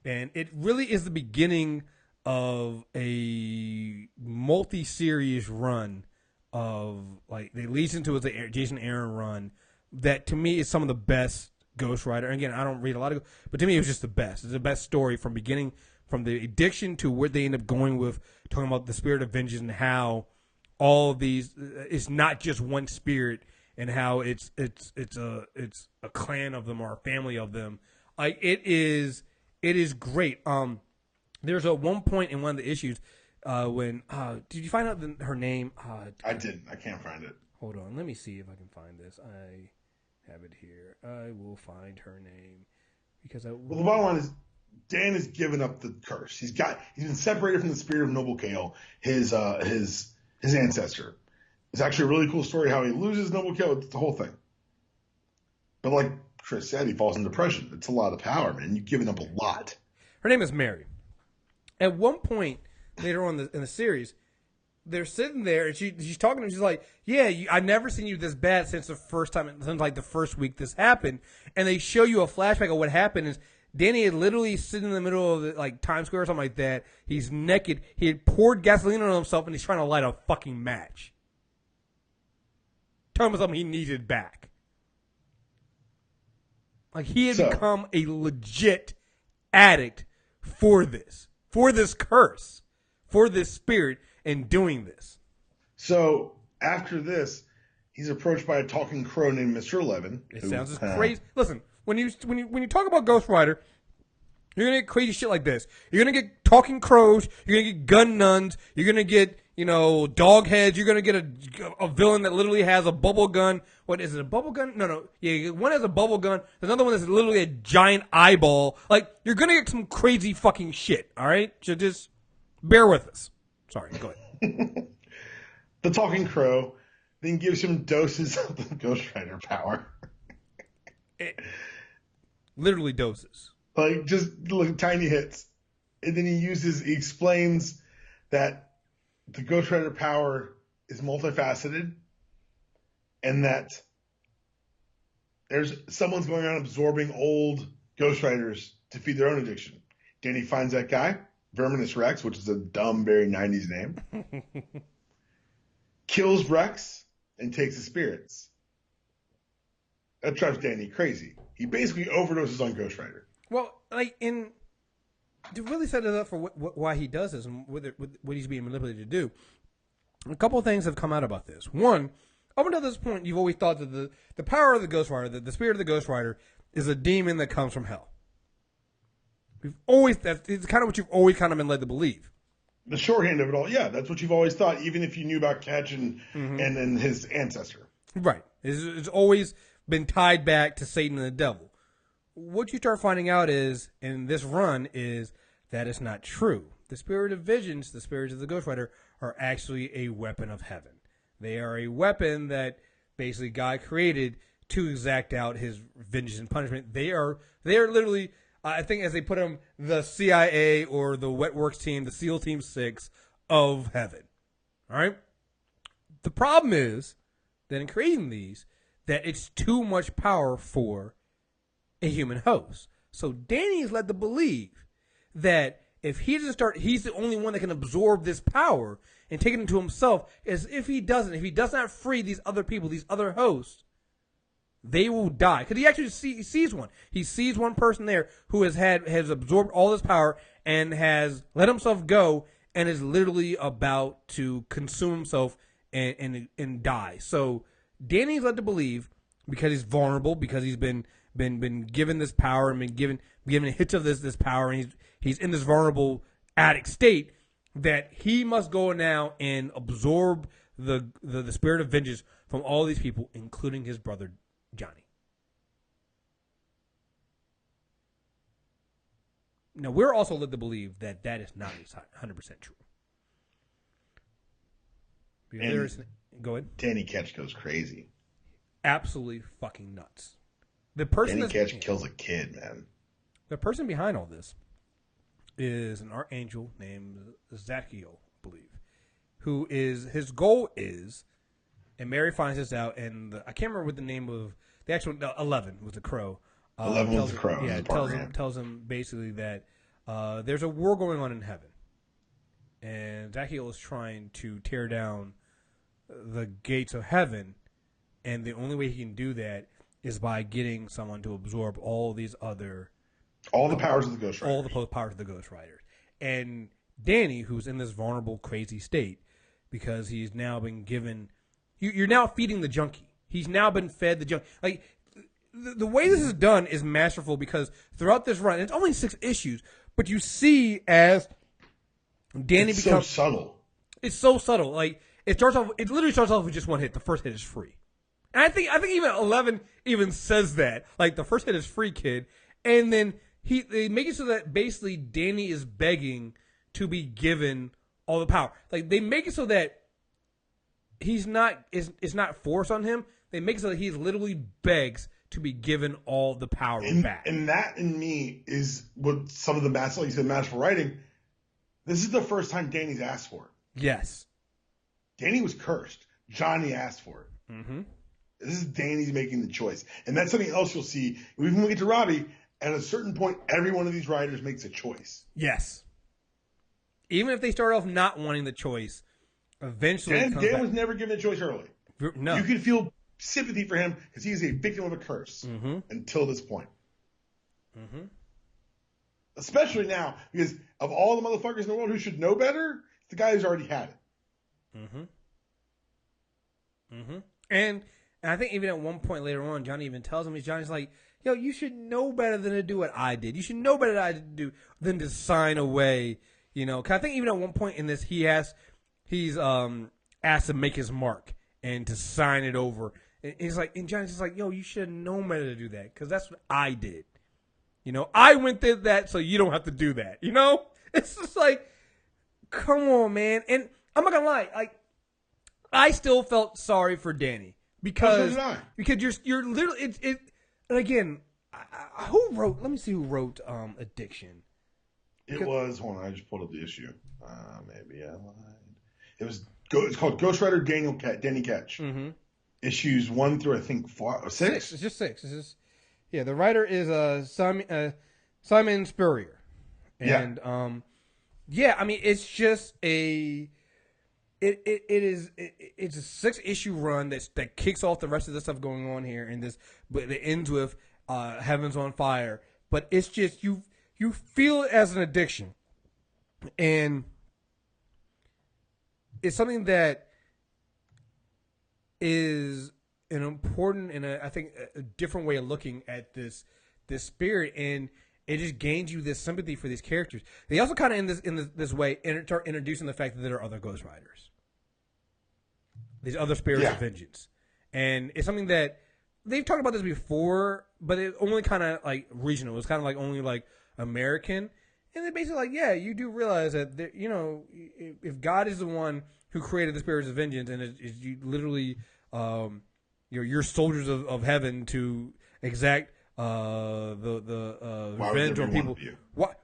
And it really is the beginning of a multi-series run of, like, it leads into the Jason Aaron run that to me is some of the best Ghost Rider. And again, I don't read a lot of, but to me it was just the best. It's the best story from beginning, from the addiction to where they end up going with talking about the spirit of vengeance and how all of these, it's not just one spirit, and how it's a clan of them or a family of them. Like, it is great. There's a one point in one of the issues when did you find out her name? I didn't. I can't find it. Hold on, let me see if I can find this. I have it here. I will find her name because well, the bottom line is Dan has given up the curse. He's been separated from the spirit of Noble Kale, his ancestor. It's actually a really cool story how he loses Noble Kale. It's the whole thing. But like Kriss said, he falls in depression. It's a lot of power, man. You've given up a lot. Her name is Mary. At one point later on in the series, they're sitting there and she's talking to him. She's like, "Yeah, I've never seen you this bad since the first first week this happened." And they show you a flashback of what happened. Is Danny had literally sitting in the middle of Times Square or something like that. He's naked. He had poured gasoline on himself and he's trying to light a fucking match. Talking about something he needed back. Like, he had become a legit addict for this curse, for this spirit, and doing this. So after this, he's approached by a talking crow named Mr. 11. It sounds as crazy. Listen, when you talk about Ghost Rider, you're gonna get crazy shit like this. You're gonna get talking crows. You're gonna get gun nuns. You're gonna get dog heads. You're gonna get a villain that literally has a bubble gun. What is it? A bubble gun? No. Yeah, one has a bubble gun. There's another one that's literally a giant eyeball. Like, you're gonna get some crazy fucking shit. All right, so just bear with us. Sorry, go ahead. The talking crow then gives him doses of the Ghost Rider power. Literally doses. Like, just tiny hits. And then he explains that the Ghost Rider power is multifaceted and that someone's going around absorbing old Ghost Riders to feed their own addiction. Danny finds that guy, Verminous Rex, which is a dumb, very 90s name, kills Rex, and takes his spirits. That drives Danny crazy. He basically overdoses on Ghost Rider. Well, to really set it up for why he does this and what he's being manipulated to do, a couple of things have come out about this. One, up until this point, you've always thought that the power of the Ghost Rider, the spirit of the Ghost Rider, is a demon that comes from hell. It's kind of what you've always kind of been led to believe. The shorthand of it all, yeah, that's what you've always thought, even if you knew about Ketch and his ancestor. Right. It's always been tied back to Satan and the devil. What you start finding out is, in this run, is that it's not true. The spirit of vengeance, the spirits of the Ghost Rider, are actually a weapon of heaven. They are a weapon that basically God created to exact out his vengeance and punishment. They are literally, I think as they put them, the CIA or the Wet Works team, the SEAL Team 6 of heaven. All right? The problem is that in creating these, that it's too much power for a human host. So Danny is led to believe that if he doesn't start, he's the only one that can absorb this power and take it into himself. As if he does not free these other people, these other hosts, they will die. Because he actually sees one. He sees one person there who has absorbed all this power and has let himself go and is literally about to consume himself and die. So Danny's led to believe, because he's vulnerable, because he's been given this power and been given hits of this power, and he's in this vulnerable addict state, that he must go now and absorb the spirit of vengeance from all these people, including his brother Johnny. Now, we're also led to believe that is not 100% true. Go ahead. Danny Ketch goes crazy. Absolutely fucking nuts. Danny Ketch kills a kid, man. The person behind all this is an archangel named Zadkiel, I believe, who is, his goal is, and Mary finds this out, and I can't remember what the name of the actual 11 was the crow. 11 was the crow. Yeah, tells him basically that there's a war going on in heaven, and Zadkiel is trying to tear down the gates of heaven, and the only way he can do that is by getting someone to absorb all these other... all the powers of the Ghost Riders. All the powers of the Ghost Riders. And Danny, who's in this vulnerable, crazy state, because he's now been given... You're now feeding the junkie. He's now been fed the junkie. Like, the way this is done is masterful, because throughout this run, it's only 6 issues, but you see as Danny becomes... so subtle. It's so subtle. Like, it literally starts off with just one hit. The first hit is free. And I think even 11 even says that. Like, the first hit is free, kid. And then they make it so that basically Danny is begging to be given all the power. Like, they make it so that it's not forced on him. They make it so that he literally begs to be given all the power back. And that, in me, is what some of the masterful, like you said, masterful writing. This is the first time Danny's asked for it. Yes. Danny was cursed. Johnny asked for it. Mm-hmm. This is Danny's making the choice. And that's something else you'll see. Even when we get to Robbie, at a certain point, every one of these writers makes a choice. Yes. Even if they start off not wanting the choice, eventually Dan was never given a choice early. No. You can feel sympathy for him because he is a victim of a curse until this point. Mm-hmm. Especially now, because of all the motherfuckers in the world who should know better, it's the guy who's already had it. Mm-hmm. Mm-hmm. And I think even at one point later on, Johnny even tells him, Johnny's like, yo, you should know better than to do what I did. You should know better than to sign away, you know. Cause I think even at one point in this, he's asked to make his mark and to sign it over. And Johnny's just like, yo, you should have known better to do that, because that's what I did. You know, I went through that, so you don't have to do that. You know, it's just like, come on, man. And I'm not gonna lie, like, I still felt sorry for Danny because you're literally it. And again, who wrote? Let me see who wrote Addiction. It was. Hold on, I just pulled up the issue. Maybe I lied. It's called Ghost Rider Danny Ketch. Mm-hmm. Issues 1 through I think 4, 6. It's just 6. It's just the writer is Simon Spurrier, and I mean, it's just it's a 6-issue run that kicks off the rest of the stuff going on here, and but it ends with Heaven's on Fire. But it's just you feel it as an addiction, and it's something that is an important and I think a different way of looking at this spirit, and it just gains you this sympathy for these characters. They also kind of in this way start introducing the fact that there are other Ghost Riders, these other spirits of vengeance, and it's something that they've talked about this before, but it only kind of like regional. It was kind of like only like American, and they're basically like, yeah, you do realize that you know, if God is the one who created the spirits of vengeance, and it's you literally you're soldiers of heaven to exact the revenge on people. What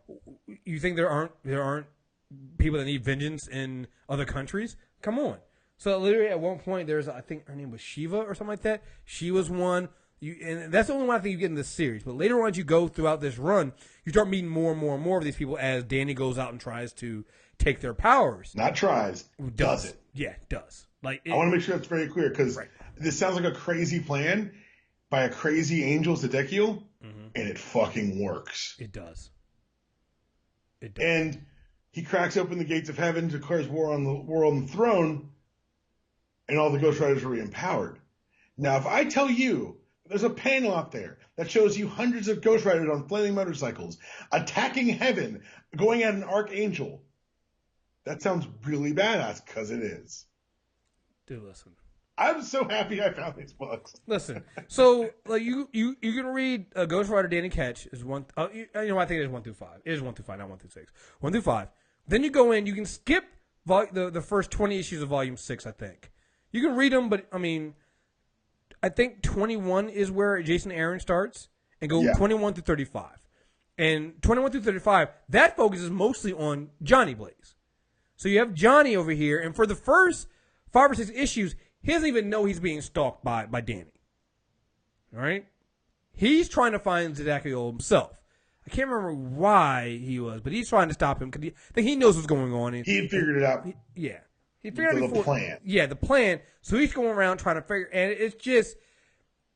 you think there aren't people that need vengeance in other countries? Come on. So literally at one point there's, I think her name was Shiva or something like that. She was one. And that's the only one I think you get in this series. But later on, as you go throughout this run, you start meeting more and more and more of these people as Danny goes out and tries to take their powers. Not tries, does it? Yeah, does. Like I want to make sure that's very clear, because this sounds like a crazy plan. by a crazy angel Zedekiel, and it fucking works. It does. It does. And he cracks open the gates of heaven, declares war on the throne, and all the Ghost Riders are re-empowered. Now, if I tell you there's a panel out there that shows you hundreds of Ghost Riders on flailing motorcycles attacking heaven, going at an archangel, that sounds really badass, because it is. Dude, listen. I'm so happy I found these books. Listen, so like you can read Ghost Rider Danny Ketch is one. I think it is 1 through 5. It is 1 through 5, not 1 through 6. 1 through 5. Then you go in. You can skip the first 20 issues of Volume 6. I think you can read them, but I mean, I think 21 is where Jason Aaron starts, and go 21 through 35. And 21 through 35, that focuses mostly on Johnny Blaze. So you have Johnny over here, and for the first 5 or 6 issues, he doesn't even know he's being stalked by Danny. All right? He's trying to find Zedekiel himself. I can't remember why he was, but he's trying to stop him because I think he knows what's going on. He had figured it out. He figured out the plan. Yeah, the plan. So he's going around trying to figure, and it's just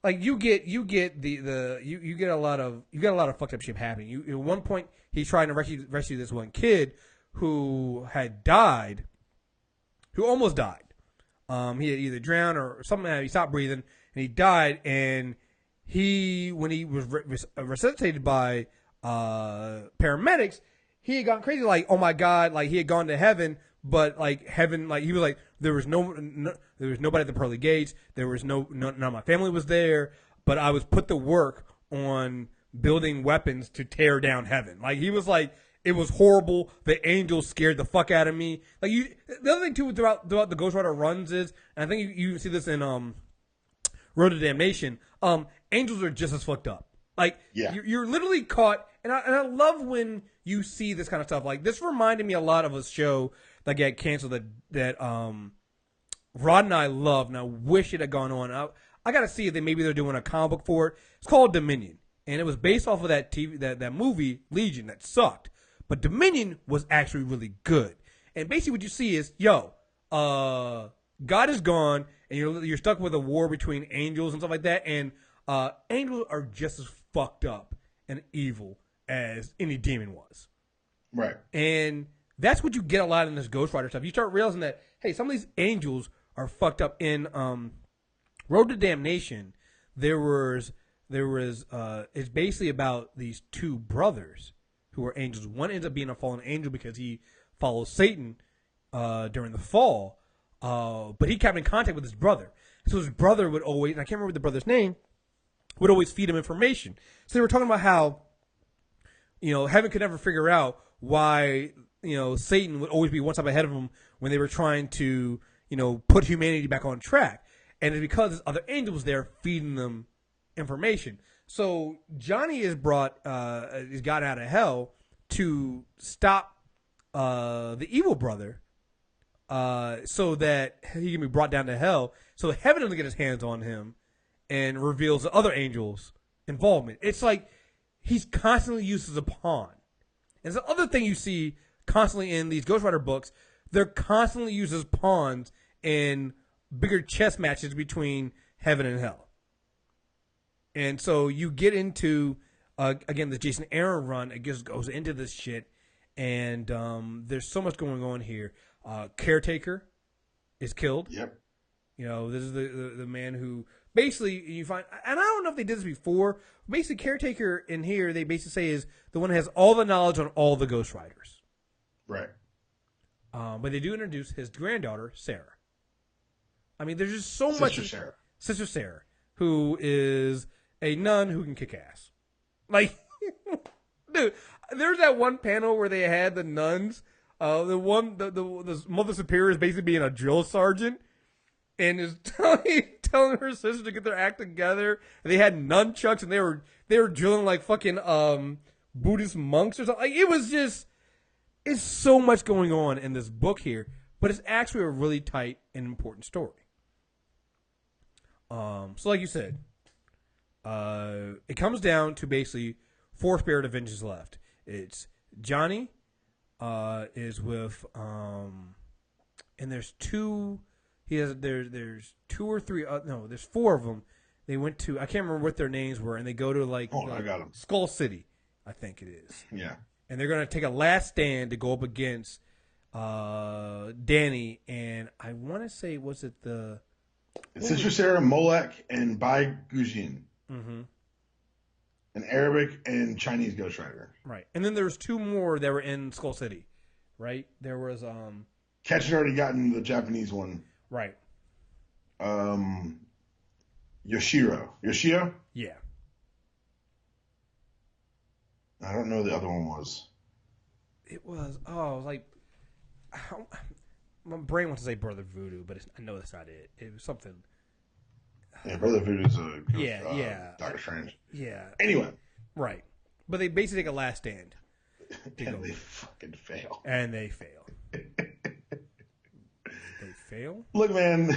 like you get a lot of fucked up shit happening. At one point, he's trying to rescue this one kid who had died, who almost died. He had either drowned or something. He stopped breathing and he died. And when he was resuscitated by paramedics, he had gone crazy. Like, oh my god! Like he had gone to heaven, but like heaven, like he was like there was nobody at the pearly gates. There was none of my family was there, but I was put to work on building weapons to tear down heaven. Like he was like. It was horrible. The angels scared the fuck out of me. Like the other thing too throughout the Ghost Rider runs is, and I think you see this in Road to Damnation. Angels are just as fucked up. Like you're literally caught, and I love when you see this kind of stuff. Like this reminded me a lot of a show that got canceled that Rod and I loved, and I wish it had gone on. I got to see if they're doing a comic book for it. It's called Dominion, and it was based off of that that movie Legion that sucked. But Dominion was actually really good. And basically what you see is, God is gone, and you're stuck with a war between angels and stuff like that. And angels are just as fucked up and evil as any demon was. Right. And that's what you get a lot in this Ghost Rider stuff. You start realizing that, hey, some of these angels are fucked up. In Road to Damnation, it's basically about these two brothers who are angels. One ends up being a fallen angel because he follows Satan during the fall, but he kept in contact with his brother. So his brother would always, and I can't remember the brother's name, would always feed him information. So they were talking about how, heaven could never figure out why, Satan would always be one step ahead of him when they were trying to, put humanity back on track. And it's because this other angel was there feeding them information. So Johnny is got out of hell to stop the evil brother, so that he can be brought down to hell. So heaven doesn't get his hands on him, and reveals the other angels' involvement. It's like he's constantly used as a pawn. And it's the other thing you see constantly in these Ghost Rider books. They're constantly used as pawns in bigger chess matches between heaven and hell. And so you get into, again, the Jason Aaron run. It just goes into this shit. And there's so much going on here. Caretaker is killed. Yep. This is the man who basically you find, and I don't know if they did this before. Basically, Caretaker in here, they basically say is the one who has all the knowledge on all the Ghost Riders. Right. But they do introduce his granddaughter, Sarah. I mean, there's just so much. Sister Sarah, who is a nun who can kick ass. Like, dude, there's that one panel where they had the nuns, the Mother Superior is basically being a drill sergeant and is telling her sister to get their act together. And they had nunchucks and they were drilling like fucking Buddhist monks or something. Like, it's so much going on in this book here, but it's actually a really tight and important story. So like you said, it comes down to basically 4 Spirit Avengers left. It's Johnny, is with, and there's 2, there's 2 or 3, no, there's 4 of them. They went to, I can't remember what their names were, and they go to like I got 'em. Skull City, I think it is. Yeah. And they're going to take a last stand to go up against Danny, and I want to say, was it the... Sister Sarah, Molech, and Bai Gujin. Mm-hmm. An Arabic and Chinese Ghost Rider. Right. And then there's two more that were in Skull City, right? There was... Ketch had already gotten the Japanese one. Right. Yoshio? Yeah. I don't know what the other one was. It was, I was like... My brain wants to say Brother Voodoo, but I know that's not it. It was something... Yeah, Brother Voodoo's a ghost, yeah. Doctor Strange. Yeah. Anyway. Right. But they basically take a last stand. And they fucking fail. And they fail. They fail? Look, man,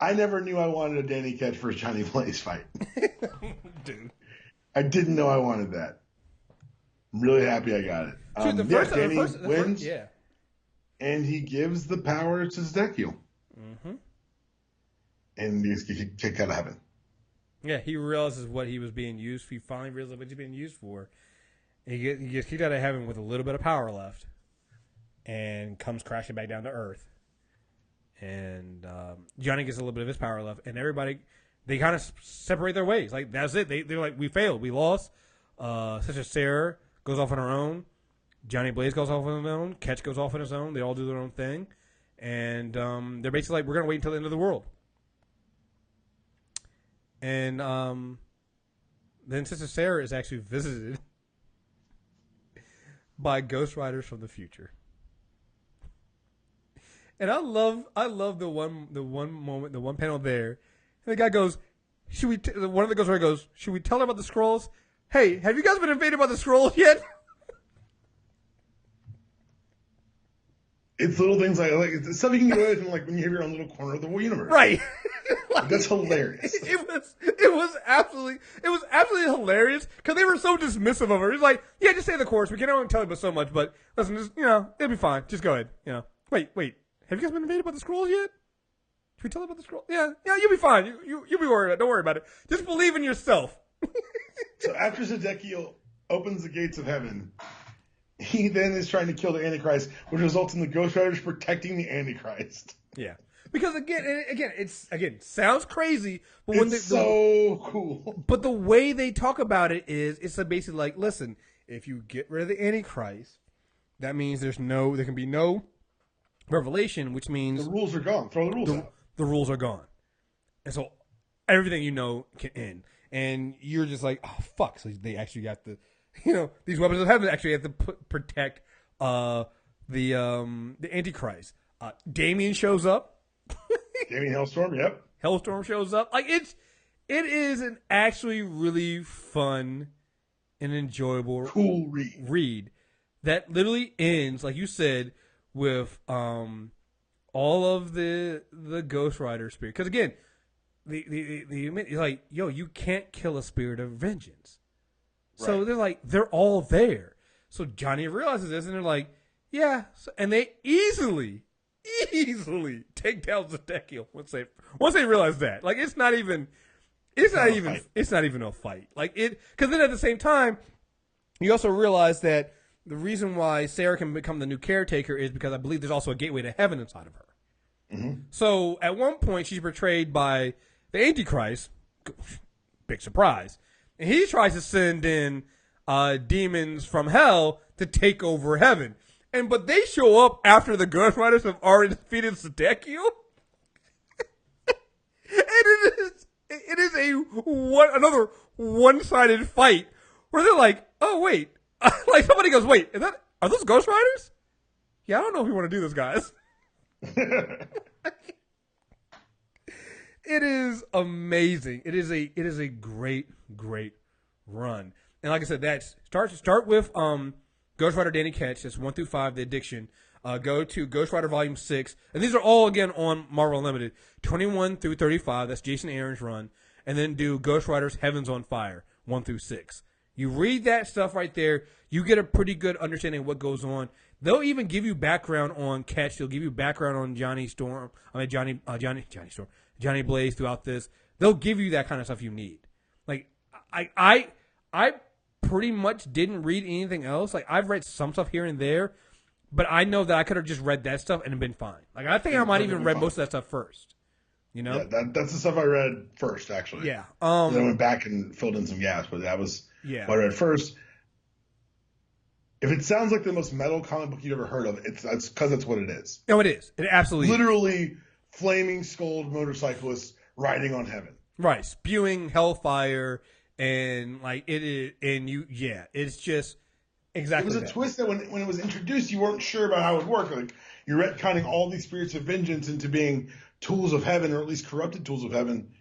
I never knew I wanted a Danny Ketch versus Johnny Blaze fight. Dude. I didn't know I wanted that. I'm really happy I got it. Danny wins. Yeah. And he gives the power to Zedekiel. Mm-hmm. And he's kicked out of heaven. Yeah, he realizes what he was being used for. He finally realizes what he's being used for. He gets kicked out of heaven with a little bit of power left. And comes crashing back down to earth. And Johnny gets a little bit of his power left. And everybody, they kind of separate their ways. Like, that's it. They're like, we failed. We lost. Sister Sarah goes off on her own. Johnny Blaze goes off on his own. Ketch goes off on his own. They all do their own thing. And they're basically like, we're going to wait until the end of the world. And then Sister Sarah is actually visited by Ghost Riders from the future. And I love the one moment, the one panel there. And the guy goes, one of the Ghost Riders goes, should we tell her about the scrolls? Hey, have you guys been invaded by the scrolls yet? It's little things like it's stuff you can get away with from, like when you have your own little corner of the universe. Right. Like, that's hilarious. It was absolutely hilarious because they were so dismissive of her. He's like, yeah, just say the chorus. We can only tell you about so much, but listen, just, it'll be fine. Just go ahead. Wait. Have you guys been invaded by the scrolls yet? Should we tell them about the scrolls? Yeah, you'll be fine. You'll be worried about it. Don't worry about it. Just believe in yourself. So after Zedekiel opens the gates of heaven, he then is trying to kill the Antichrist, which results in the Ghost Riders protecting the Antichrist. Yeah. Because again, sounds crazy, but cool. But the way they talk about it is, it's basically like, listen, if you get rid of the Antichrist, that means there can be no revelation, which means the rules are gone. Throw the rules out. The rules are gone, and so everything can end. And you're just like, oh fuck! So they actually got these weapons of heaven actually have to protect the Antichrist. Damien shows up. Damien Hellstorm, yep. Hellstorm shows up. Like it is an actually really fun and enjoyable cool read that literally ends, like you said, with all of the Ghost Rider spirit. Because again, the like, yo, you can't kill a spirit of vengeance. Right. So they're all there. So Johnny realizes this, and they're like, yeah, and they easily take down Zedekiel once they realize that. Like it's not even a fight. Like it, because then at the same time, you also realize that the reason why Sarah can become the new caretaker is because I believe there's also a gateway to heaven inside of her. Mm-hmm. So at one point she's portrayed by the Antichrist. Big surprise. And he tries to send in demons from hell to take over heaven. But they show up after the Ghost Riders have already defeated Zedekiel. And it is another one-sided fight where they're like, oh wait. Like somebody goes, wait, are those Ghost Riders? Yeah, I don't know if we want to do this, guys. It is amazing. It is a great run. And like I said, that start with Ghost Rider Danny Ketch. That's 1 through 5, the addiction. Go to Ghost Rider Volume 6. And these are all, again, on Marvel Unlimited. 21 through 35. That's Jason Aaron's run. And then do Ghost Rider's Heaven's on Fire, 1 through 6. You read that stuff right there, you get a pretty good understanding of what goes on. They'll even give you background on Ketch. They'll give you background on Johnny Blaze throughout this. They'll give you that kind of stuff you need. Like I pretty much didn't read anything else. Like I've read some stuff here and there, but I know that I could have just read that stuff and been fine. Like I think I might even read most of that stuff first. You know? Yeah, that's the stuff I read first, actually. Yeah. Then I went back and filled in some gaps, but that was what I read first. If it sounds like the most metal comic book you've ever heard of, it's because that's what it is. No, it is. It absolutely literally flaming skulled motorcyclists riding on heaven. Right, spewing hellfire and like it is, and it's just exactly. It was a twist that when it was introduced, you weren't sure about how it would work. Like you're retconning all these spirits of vengeance into being tools of heaven, or at least corrupted tools of heaven,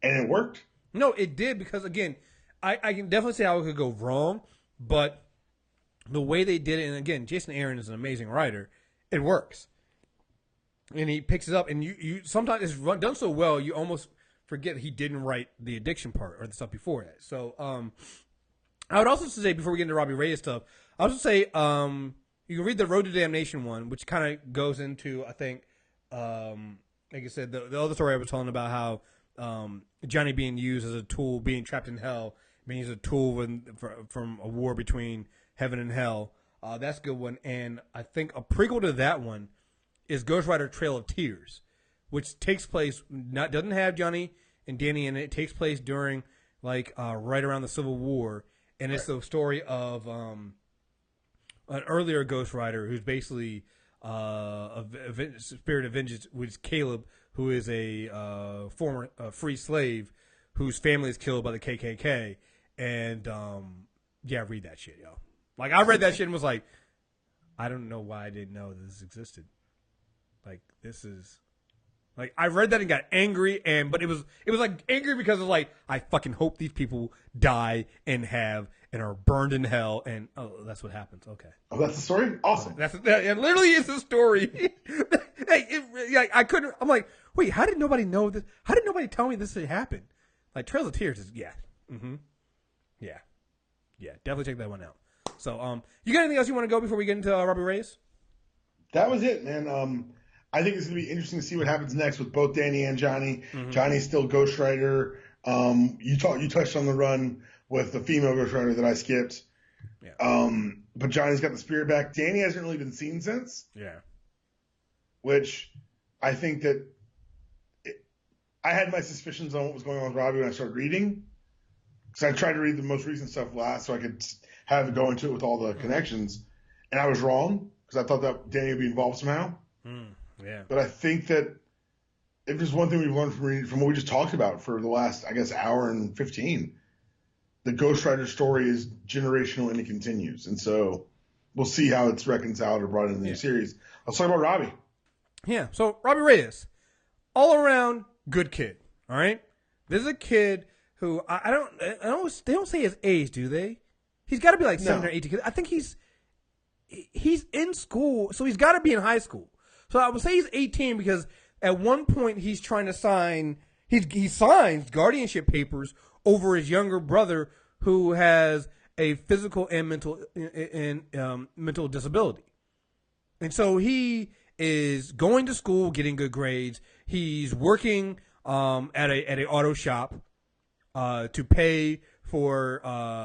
and it worked. No, it did because again, I can definitely see how it could go wrong, but the way they did it, and again, Jason Aaron is an amazing writer. It works, and he picks it up, and you sometimes it's done so well you almost forget he didn't write the addiction part or the stuff before that. So I would also say before we get into Robbie Reyes stuff, I would also say you can read the Road to Damnation one, which kind of goes into I think like I said the other story I was telling about how Johnny being used as a tool, being trapped in hell, being used as a tool from a war between heaven and hell. That's a good one. And I think a prequel to that one is Ghost Rider Trail of Tears, which takes place, doesn't have Johnny and Danny in it. It takes place during, like, right around the Civil War. And it's the story of an earlier Ghost Rider who's basically a spirit of vengeance, which is Caleb, who is a former free slave whose family is killed by the KKK. And, read that shit, yo. Like, I read that shit and was like, I don't know why I didn't know this existed. Like, this is... Like, I read that and got angry, but it was like angry because it was like, I fucking hope these people die and are burned in hell, and that's what happens. Okay. Oh, that's the story? Awesome. It literally is the story. I couldn't... I'm like, wait, how did nobody know this? How did nobody tell me this had happened? Like, Trails of Tears is... Yeah. Mm-hmm. Yeah. Yeah, definitely check that one out. So, you got anything else you want to go before we get into Robbie Reyes? That was it, man. I think it's going to be interesting to see what happens next with both Danny and Johnny. Mm-hmm. Johnny's still Ghost Rider. You touched on the run with the female Ghost Rider that I skipped. Yeah. But Johnny's got the spirit back. Danny hasn't really been seen since. Yeah. Which I think that I had my suspicions on what was going on with Robbie when I started reading. Because I tried to read the most recent stuff last so I could have it go into it with all the connections. And I was wrong because I thought that Danny would be involved somehow. Yeah. But I think that if there's one thing we've learned from what we just talked about for the last, I guess, hour and 15, the Ghost Rider story is generational and it continues. And so we'll see how it's reconciled or brought into the new series. Let's talk about Robbie. Yeah. So Robbie Reyes, all around good kid. All right. This is a kid who they don't say his age, do they? He's got to be like 7 or 8. I think he's in school, so he's got to be in high school. So I would say he's 18 because at one point he's trying to sign. He signs guardianship papers over his younger brother who has a physical and mental disability, and so he is going to school, getting good grades. He's working at a auto shop to pay for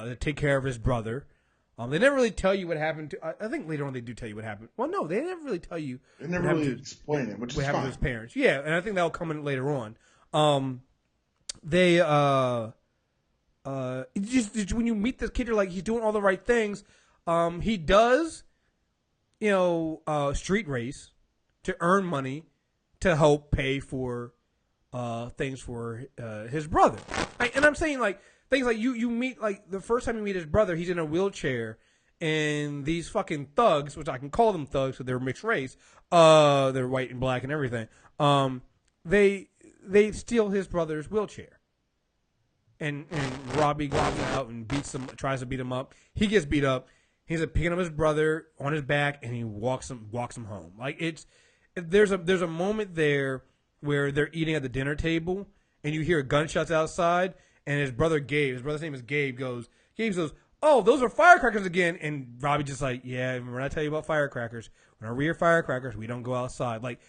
to take care of his brother. They never really tell you what happened to. I think later on they do tell you what happened. Well, no, they never really tell you. They never really explain it, which is what happened fine. to his parents. Yeah, and I think that'll come in later on. They just when you meet this kid, you're like, he's doing all the right things. He does, street race to earn money to help pay for things for his brother. And I'm saying like. Things like you meet, like, the first time you meet his brother, he's in a wheelchair, and these fucking thugs, which I can call them thugs because they're mixed race, they're white and black and everything, they steal his brother's wheelchair. And Robbie goes out and tries to beat him up. He gets beat up. He's picking up his brother on his back, and he walks him home. Like, there's a moment there where they're eating at the dinner table, and you hear gunshots outside. And his brother's name is Gabe goes, oh, those are firecrackers again. And Robbie just like, yeah, remember I tell you about firecrackers. When I read firecrackers, we don't go outside. Like,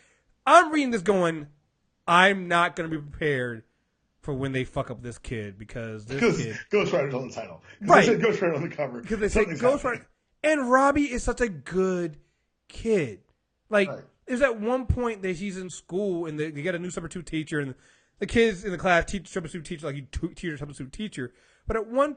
I'm reading this going, I'm not going to be prepared for when they fuck up this kid because kid Ghost Rider's on the title. Right. They said Ghost Rider on the cover. Because they say Ghost Rider. And Robbie is such a good kid. Like, there's at one point that he's in school and they get a new substitute teacher and the kids in the class teach substitute teacher like you teach a substitute teacher. But at one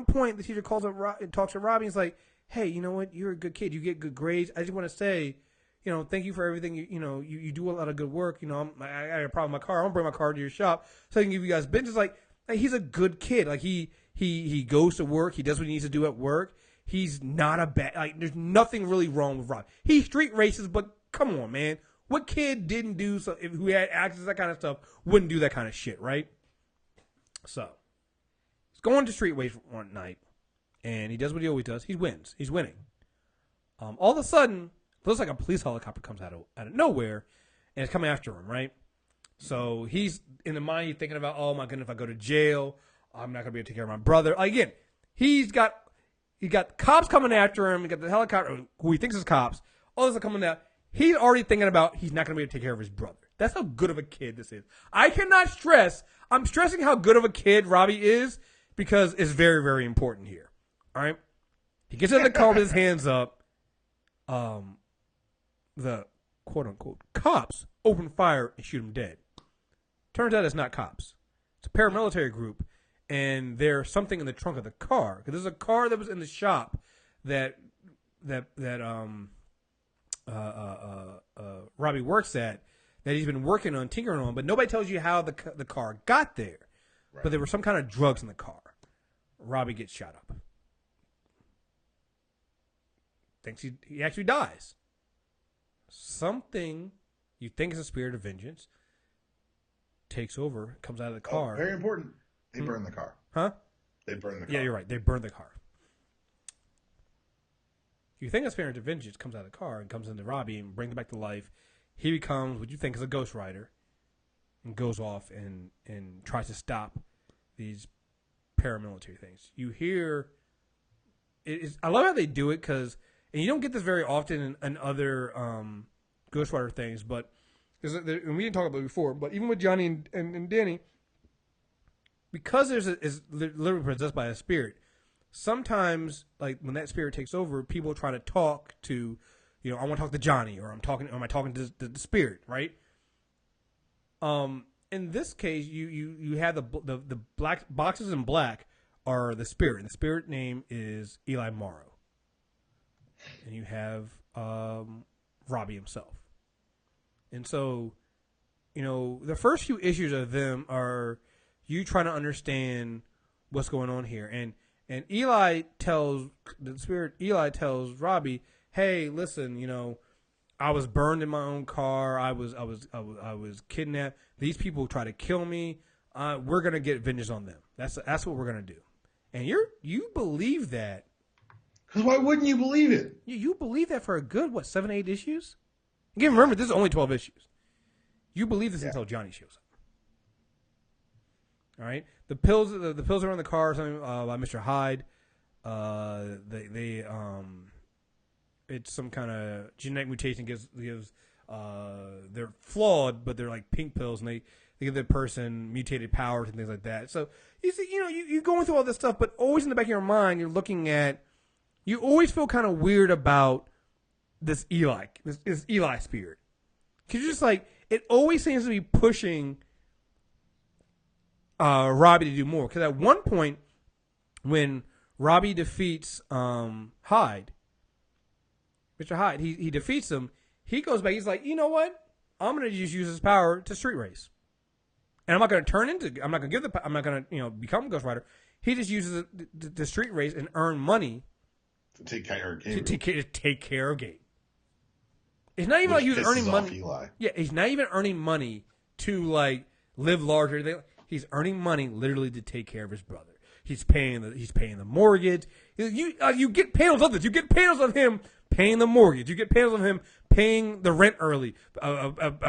point, the teacher calls up and talks to Robbie and is like, hey, you know what? You're a good kid. You get good grades. I just want to say, thank you for everything. You do a lot of good work. I got a problem with my car. I'm going to bring my car to your shop so I can give you guys benches. Like, he's a good kid. Like, he goes to work. He does what he needs to do at work. He's not a bad, like, there's nothing really wrong with Robbie. He street races, but come on, man. What kid didn't do so, who had access to that kind of stuff, wouldn't do that kind of shit, right? So, he's going to street race one night, and he does what he always does. He wins. He's winning. All of a sudden, it looks like a police helicopter comes out of nowhere, and it's coming after him, right? So, he's in the mind, he's thinking about, oh my goodness, if I go to jail, I'm not going to be able to take care of my brother. Again, he got cops coming after him. He got the helicopter, who he thinks is cops. All this is coming out. He's already thinking about he's not going to be able to take care of his brother. That's how good of a kid this is. I cannot stress. I'm stressing how good of a kid Robbie is because it's very, very important here. All right? He gets in the car with his hands up. The quote-unquote cops open fire and shoot him dead. Turns out it's not cops. It's a paramilitary group. And there's something in the trunk of the car. Because there's a car that was in the shop that Robbie works at that he's been working on, tinkering on, but nobody tells you how the car got there. Right. But there were some kind of drugs in the car. Robbie gets shot up. Thinks he actually dies. Something you think is a spirit of vengeance takes over, comes out of the car. Very important. They burn the car. Huh? They burn the car. Yeah, you're right. They burn the car. You think a spirit of vengeance comes out of the car and comes into Robbie and brings him back to life. He becomes what you think is a Ghost Rider and goes off and tries to stop these paramilitary things. You hear I love how they do it because, and you don't get this very often in other Ghost Rider things, but and we didn't talk about it before, but even with Johnny and Danny, because is literally possessed by a spirit. Sometimes, like when that spirit takes over, people try to talk to, I want to talk to Johnny, or am I talking to the spirit, right? In this case, you have the black boxes in black are the spirit, and the spirit name is Eli Morrow, and you have Robbie himself, and so, the first few issues of them are you trying to understand what's going on here, and Eli tells Robbie, "Hey, listen, I was burned in my own car. I was kidnapped. These people try to kill me. We're gonna get vengeance on them. That's what we're gonna do." And you believe that? Because why wouldn't you believe it? You believe that for a good 7, 8 issues? Again, remember this is only 12 issues. You believe this until Johnny shows up. All right, the pills are in the car. Something by Mr. Hyde. It's some kind of genetic mutation gives they're flawed, but they're like pink pills, and they give the person mutated powers and things like that. So you see, you're going through all this stuff, but always in the back of your mind, you're looking at. You always feel kind of weird about this Eli spirit, because you're just like it always seems to be pushing. Robbie to do more, because at one point when Robbie defeats Hyde, Mr. Hyde, he defeats him. He goes back. He's like, you know what? I'm gonna just use his power to street race, and I'm not gonna become Ghost Rider. He just uses it to street race and earn money to take care of Gabe. To take care of Gabe. It's not even like he was earning money. Eli. Yeah, he's not even earning money to like live larger. He's earning money literally to take care of his brother. He's paying the mortgage. You get panels of this. You get panels of him paying the mortgage. You get panels of him paying the rent early,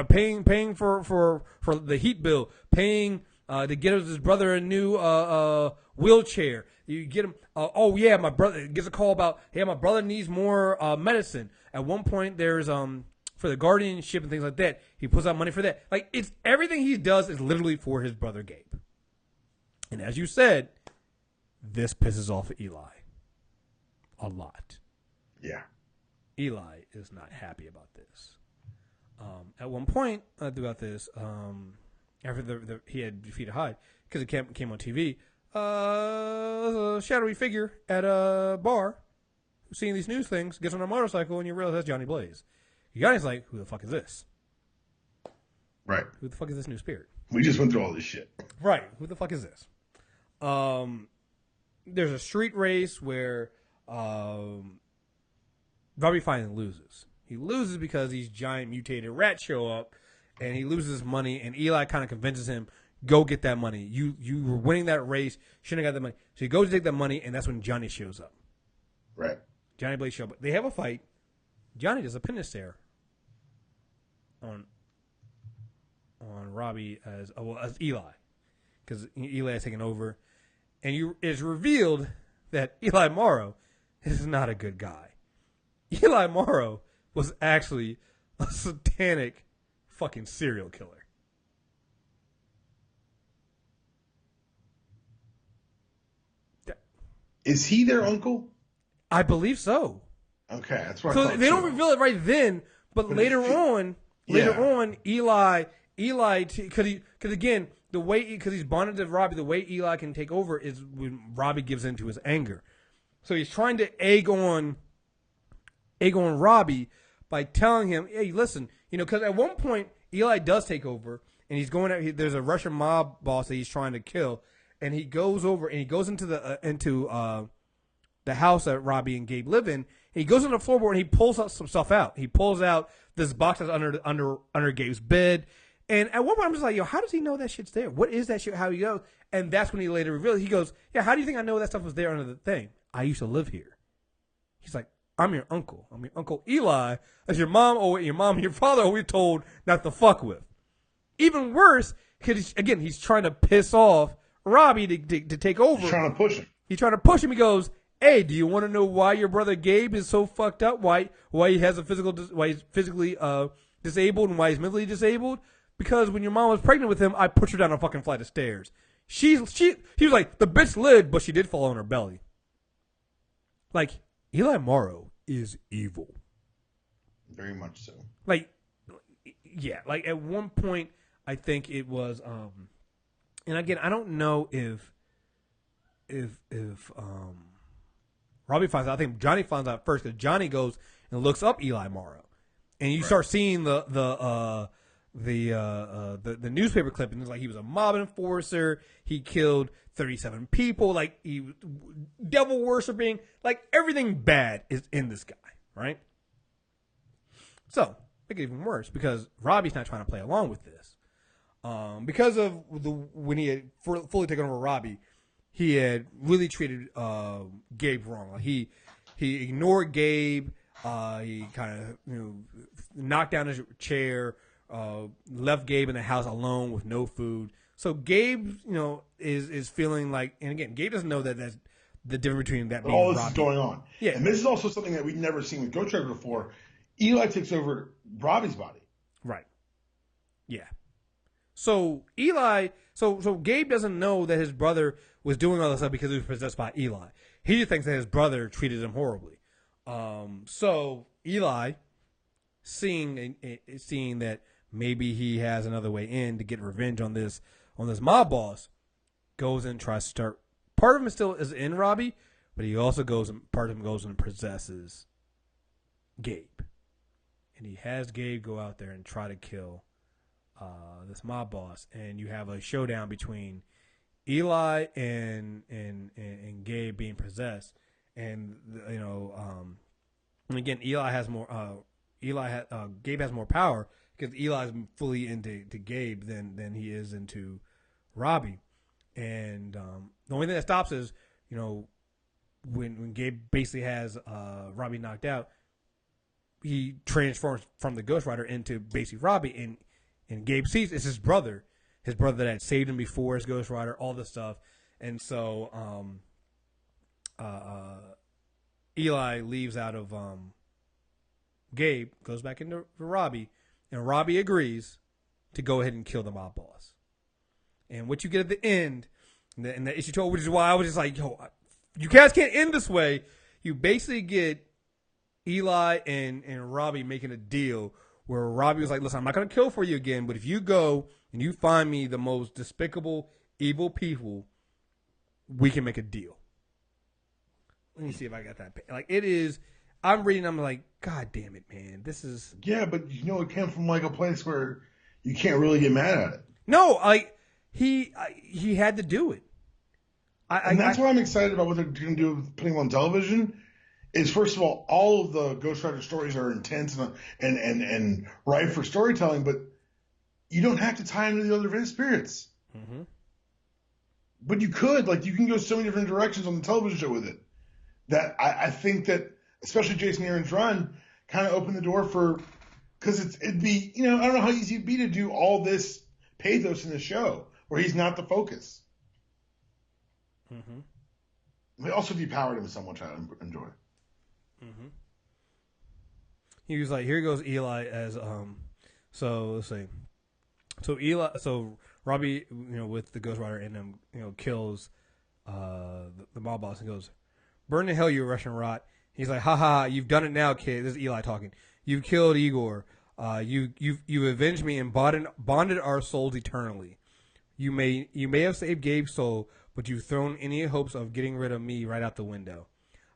paying for the heat bill, paying to get his brother a new wheelchair. You get him. My brother gets a call about, hey, my brother needs more medicine. At one point, there's for the guardianship and things like that. He puts out money for that. Like, it's everything he does is literally for his brother Gabe. And as you said, this pisses off Eli a lot. Yeah. Eli is not happy about this. At one point throughout this, after he had defeated Hyde, because it came on TV, a shadowy figure at a bar, seeing these news things, gets on a motorcycle, and you realize that's Johnny Blaze. Johnny's like, who the fuck is this? Right. Who the fuck is this new spirit? We just went through all this shit. Right. Who the fuck is this? There's a street race where Robbie finally loses. He loses because these giant mutated rats show up, and he loses money, and Eli kind of convinces him, go get that money. You were winning that race. Shouldn't have got that money. So he goes to take that money, and that's when Johnny shows up. Right. Johnny Blaze shows up. They have a fight. Johnny does a pin stare on Robbie as Eli, because Eli has taken over, and it's revealed that Eli Morrow is not a good guy. Eli Morrow was actually a satanic fucking serial killer. Is he their uncle? I believe so. Okay, that's what I So thought they too. don't reveal it right then, but later on, Eli, because again, because he's bonded to Robbie, the way Eli can take over is when Robbie gives in to his anger. So he's trying to egg on Robbie by telling him, hey, listen, because at one point Eli does take over, and he's going out. There's a Russian mob boss that he's trying to kill, and he goes over and he goes into the house that Robbie and Gabe live in. He goes on the floorboard and he pulls out some stuff out. He pulls out this box that's under Gabe's bed. And at one point I'm just like, yo, how does he know that shit's there? What is that shit? How he goes? And that's when he later reveals. He goes, yeah, how do you think I know that stuff was there under the thing? I used to live here. He's like, I'm your uncle. I'm your Uncle Eli. As your mom and your father always told not to fuck with. Even worse, because he's trying to piss off Robbie to take over. He's trying to push him. He's trying to push him. He goes, hey, do you want to know why your brother Gabe is so fucked up? Why he's physically disabled and why he's mentally disabled? Because when your mom was pregnant with him, I pushed her down a fucking flight of stairs. He was like, the bitch lived, but she did fall on her belly. Like, Eli Morrow is evil. Very much so. Like, yeah, like at one point, I think it was, and again, I don't know if Robbie finds out. I think Johnny finds out first, because Johnny goes and looks up Eli Morrow, and you start seeing the newspaper clippings. Like, he was a mob enforcer. He killed 37 people. Like, he devil worshiping. Like, everything bad is in this guy, right? So make it even worse because Robbie's not trying to play along with this. Because of when he had fully taken over Robbie, he had really treated Gabe wrong. Like, he ignored Gabe. He kind of knocked down his chair. Left Gabe in the house alone with no food. So Gabe, is feeling like, and again, Gabe doesn't know that that's the difference between that being all this Robbie. is going on. Yeah. And this is also something that we've never seen with Ghost Rider before. Eli takes over Robbie's body. Right. Yeah. So so Gabe doesn't know that his brother was doing all this stuff because he was possessed by Eli. He just thinks that his brother treated him horribly. So Eli, seeing that maybe he has another way in to get revenge on this mob boss, goes and tries to start. Part of him still is in Robbie, but he also part of him goes and possesses Gabe. And he has Gabe go out there and try to kill this mob boss, and you have a showdown between Eli and Gabe being possessed, and and again Eli has more. Gabe has more power because Eli's fully into Gabe than he is into Robbie, and the only thing that stops is when Gabe basically has Robbie knocked out. He transforms from the Ghost Rider into basically Robbie, and Gabe sees it's his brother that had saved him before as Ghost Rider, all this stuff, and so Eli leaves out of Gabe goes back into Robbie, and Robbie agrees to go ahead and kill the mob boss. And what you get at the end, and the issue told, which is why I was just like, yo, you guys can't end this way. You basically get Eli and Robbie making a deal where Robbie was like, listen, I'm not going to kill for you again, but if you go and you find me the most despicable, evil people, we can make a deal. Let me see if I got that. Like, it is, I'm reading, I'm like, God damn it, man. This is. Yeah, but you know, it came from like a place where you can't really get mad at it. No, like, he had to do it. And that's why I'm excited about what they're going to do with putting him on television. Is first of all of the Ghost Rider stories are intense and ripe for storytelling, but you don't have to tie into the other event spirits. Mm-hmm. But you could, like, you can go so many different directions on the television show with it. That I think that, especially Jason Aaron's run, kind of opened the door for, because it'd be, you know, I don't know how easy it'd be to do all this pathos in the show where he's not the focus. Mm-hmm. They also depowered him so much I enjoy. Mm-hmm. He was like, here goes Eli as so let's see. So Robbie, you know, with the Ghost Rider in him, you know, kills the mob boss and goes, burn to hell, you Russian rot. He's like, ha ha, you've done it now, kid. This is Eli talking. You've killed Igor. You've avenged me and bonded our souls eternally. You may have saved Gabe's soul, but you've thrown any hopes of getting rid of me right out the window.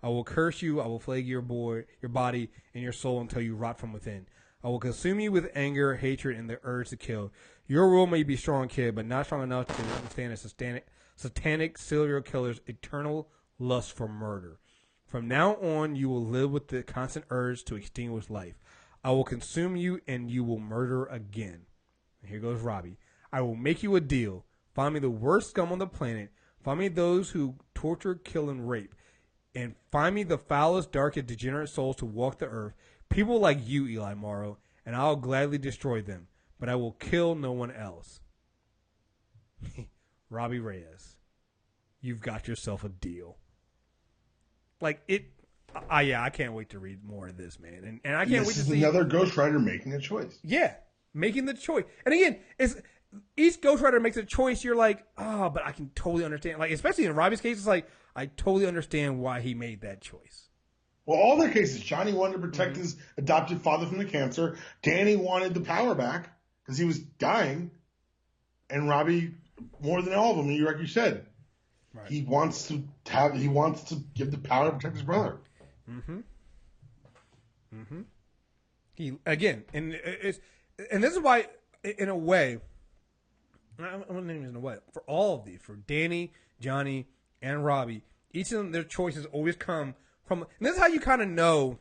I will curse you. I will plague your body, and your soul until you rot from within. I will consume you with anger, hatred, and the urge to kill. Your will may be strong, kid, but not strong enough to withstand a satanic serial killer's eternal lust for murder. From now on, you will live with the constant urge to extinguish life. I will consume you, and you will murder again. And here goes Robbie. I will make you a deal. Find me the worst scum on the planet. Find me those who torture, kill, and rape. And find me the foulest, darkest, degenerate souls to walk the earth. People like you, Eli Morrow, and I'll gladly destroy them. But I will kill no one else. Robbie Reyes, you've got yourself a deal. Like, it... I can't wait to read more of this, man. And I can't wait to see... another Ghost Rider making a choice. Yeah, making the choice. And again, each Ghost Rider makes a choice, you're like, oh, but I can totally understand. Like, especially in Robbie's case, it's like, I totally understand why he made that choice. Well, all their cases, Johnny wanted to protect his adopted father from the cancer. Danny wanted the power back because he was dying. And Robbie, more than all of them, like you said, right. He wants to give the power to protect his brother. Mm-hmm. Mm-hmm. He, again, and this is why, in a way, I'm going to name it in a way, for all of these, for Danny, Johnny, and Robbie, each of them, their choices always come from, and this is how you kind of know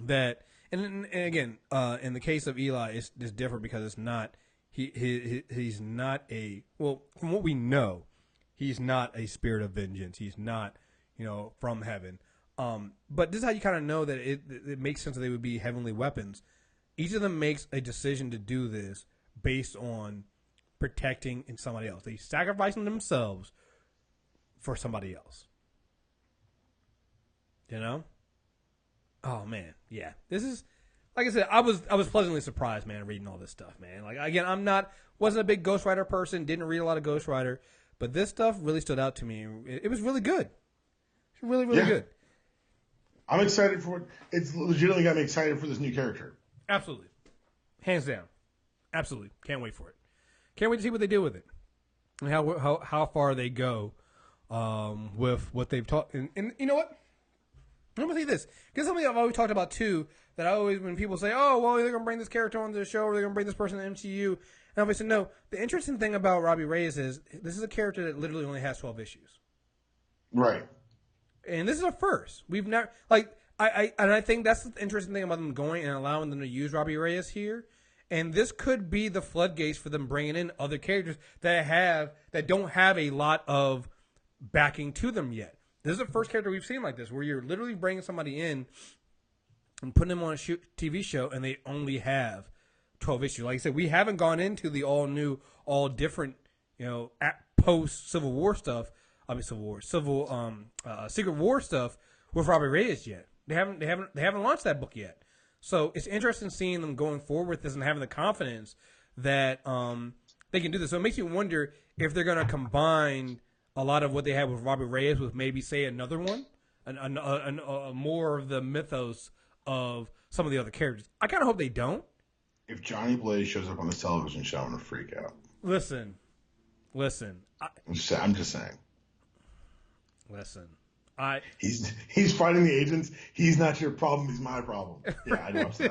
that, and again, in the case of Eli, it's different because it's not, he's not a, well, from what we know, he's not a spirit of vengeance. He's not, you know, from heaven. But this is how you kind of know that it makes sense that they would be heavenly weapons. Each of them makes a decision to do this based on protecting in somebody else. They sacrificing themselves for somebody else. You know? Oh man, yeah. This is, like I said, I was pleasantly surprised, man, reading all this stuff, man. Like, again, wasn't a big Ghost Rider person, didn't read a lot of Ghost Rider, but this stuff really stood out to me. It was really good. It's really, really good. I'm excited for it. It's legitimately got me excited for this new character. Absolutely. Hands down. Absolutely. Can't wait for it. Can't wait to see what they do with it. And how far they go with what they've taught. And you know what? I'm going to say this. Because something I've always talked about, too, that I always, when people say, oh, well, they're going to bring this character onto the show or they're going to bring this person to the MCU. And I always say, no. The interesting thing about Robbie Reyes is this is a character that literally only has 12 issues. Right. And this is a first. We've never, like, I think that's the interesting thing about them going and allowing them to use Robbie Reyes here. And this could be the floodgates for them bringing in other characters that don't have a lot of backing to them yet. This is the first character we've seen like this, where you're literally bringing somebody in and putting them on a TV show, and they only have 12 issues. Like I said, we haven't gone into the all new, all different, you know, post Civil War stuff. Secret War stuff with Robbie Reyes yet. They haven't launched that book yet. So it's interesting seeing them going forward with this and having the confidence that they can do this. So it makes you wonder if they're going to combine a lot of what they had with Robbie Reyes with maybe, say, another one, more of the mythos of some of the other characters. I kind of hope they don't. If Johnny Blaze shows up on the television show, I'm going to freak out. Listen. I'm just saying. Listen. He's fighting the agents. He's not your problem. He's my problem. Yeah, I know. I'm sorry.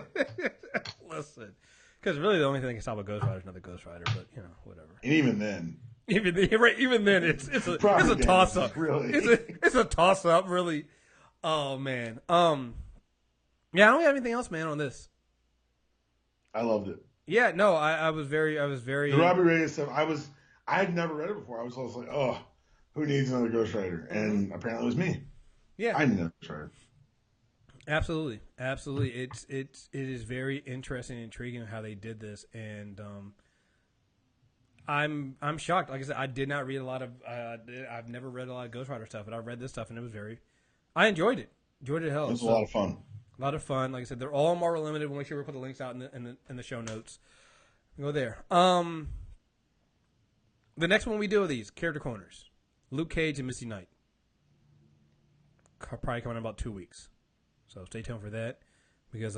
Listen. Because really the only thing that can stop a Ghost Rider is another Ghost Rider, but, whatever. And even then. Even then, it's a toss-up. Really. It's a toss-up, really. Oh, man. Yeah, I don't have anything else, man, on this. I loved it. Yeah, no, I was very. The Robbie Reyes stuff. I had never read it before. I was always like, oh, who needs another Ghost Rider? And apparently it was me. Yeah, I need another Ghost Rider. Absolutely. It is very interesting and intriguing how they did this, and I'm shocked. Like I said, I did not read a lot of. I've never read a lot of Ghost Rider stuff, but I read this stuff, and it was I enjoyed it. Enjoyed it hell. It was a lot of fun. A lot of fun. Like I said, they're all Marvel Limited. We'll make sure we put the links out in the show notes. Go there. The next one we do of these character corners: Luke Cage and Misty Knight. Probably coming in about 2 weeks. So stay tuned for that because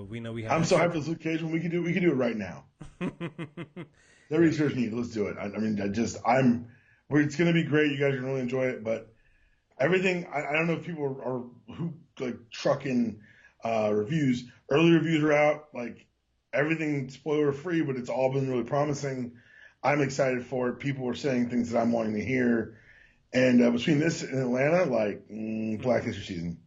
we know we have. I'm so hyped for Luke Cage when we can do it right now. That research needed. Let's do it. It's going to be great. You guys are going to really enjoy it. But everything, I don't know if people are who like trucking reviews. Early reviews are out. Like everything spoiler free, but it's all been really promising. I'm excited for it. People are saying things that I'm wanting to hear. And between this and Atlanta, Black History season.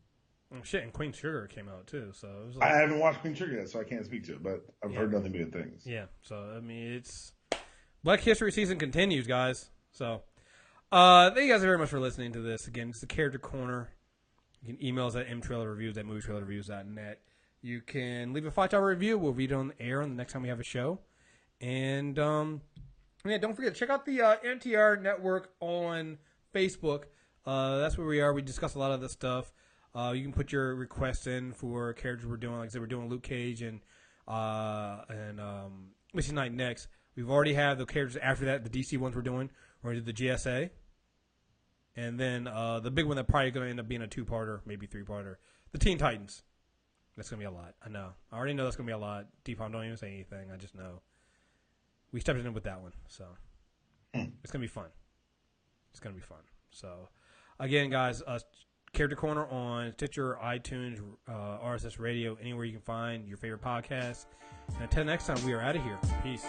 Oh, shit, and Queen Sugar came out too. So it was I haven't watched Queen Sugar yet, so I can't speak to it. But I've heard nothing but good things. Yeah. So it's Black History season continues, guys. So thank you guys very much for listening to this. Again, it's the Character Corner. You can email us at mtrailerreviews@movietrailerreviews.net. You can leave a 5-star review. We'll read it on the air on the next time we have a show. And don't forget, check out the MTR Network on Facebook. That's where we are. We discuss a lot of this stuff. You can put your requests in for characters we're doing. Like I said, we're doing Luke Cage and Misty Knight next. We've already had the characters after that, the DC ones we're doing. We're going to do the GSA. And then the big one that probably going to end up being a 2-parter, maybe 3-parter, the Teen Titans. That's going to be a lot. I know. I already know that's going to be a lot. Dpalm, don't even say anything. I just know. We stepped in with that one. So it's going to be fun. It's going to be fun. So, again, guys, Character Corner on Stitcher, iTunes, RSS Radio, anywhere you can find your favorite podcast. And until next time, we are out of here. Peace.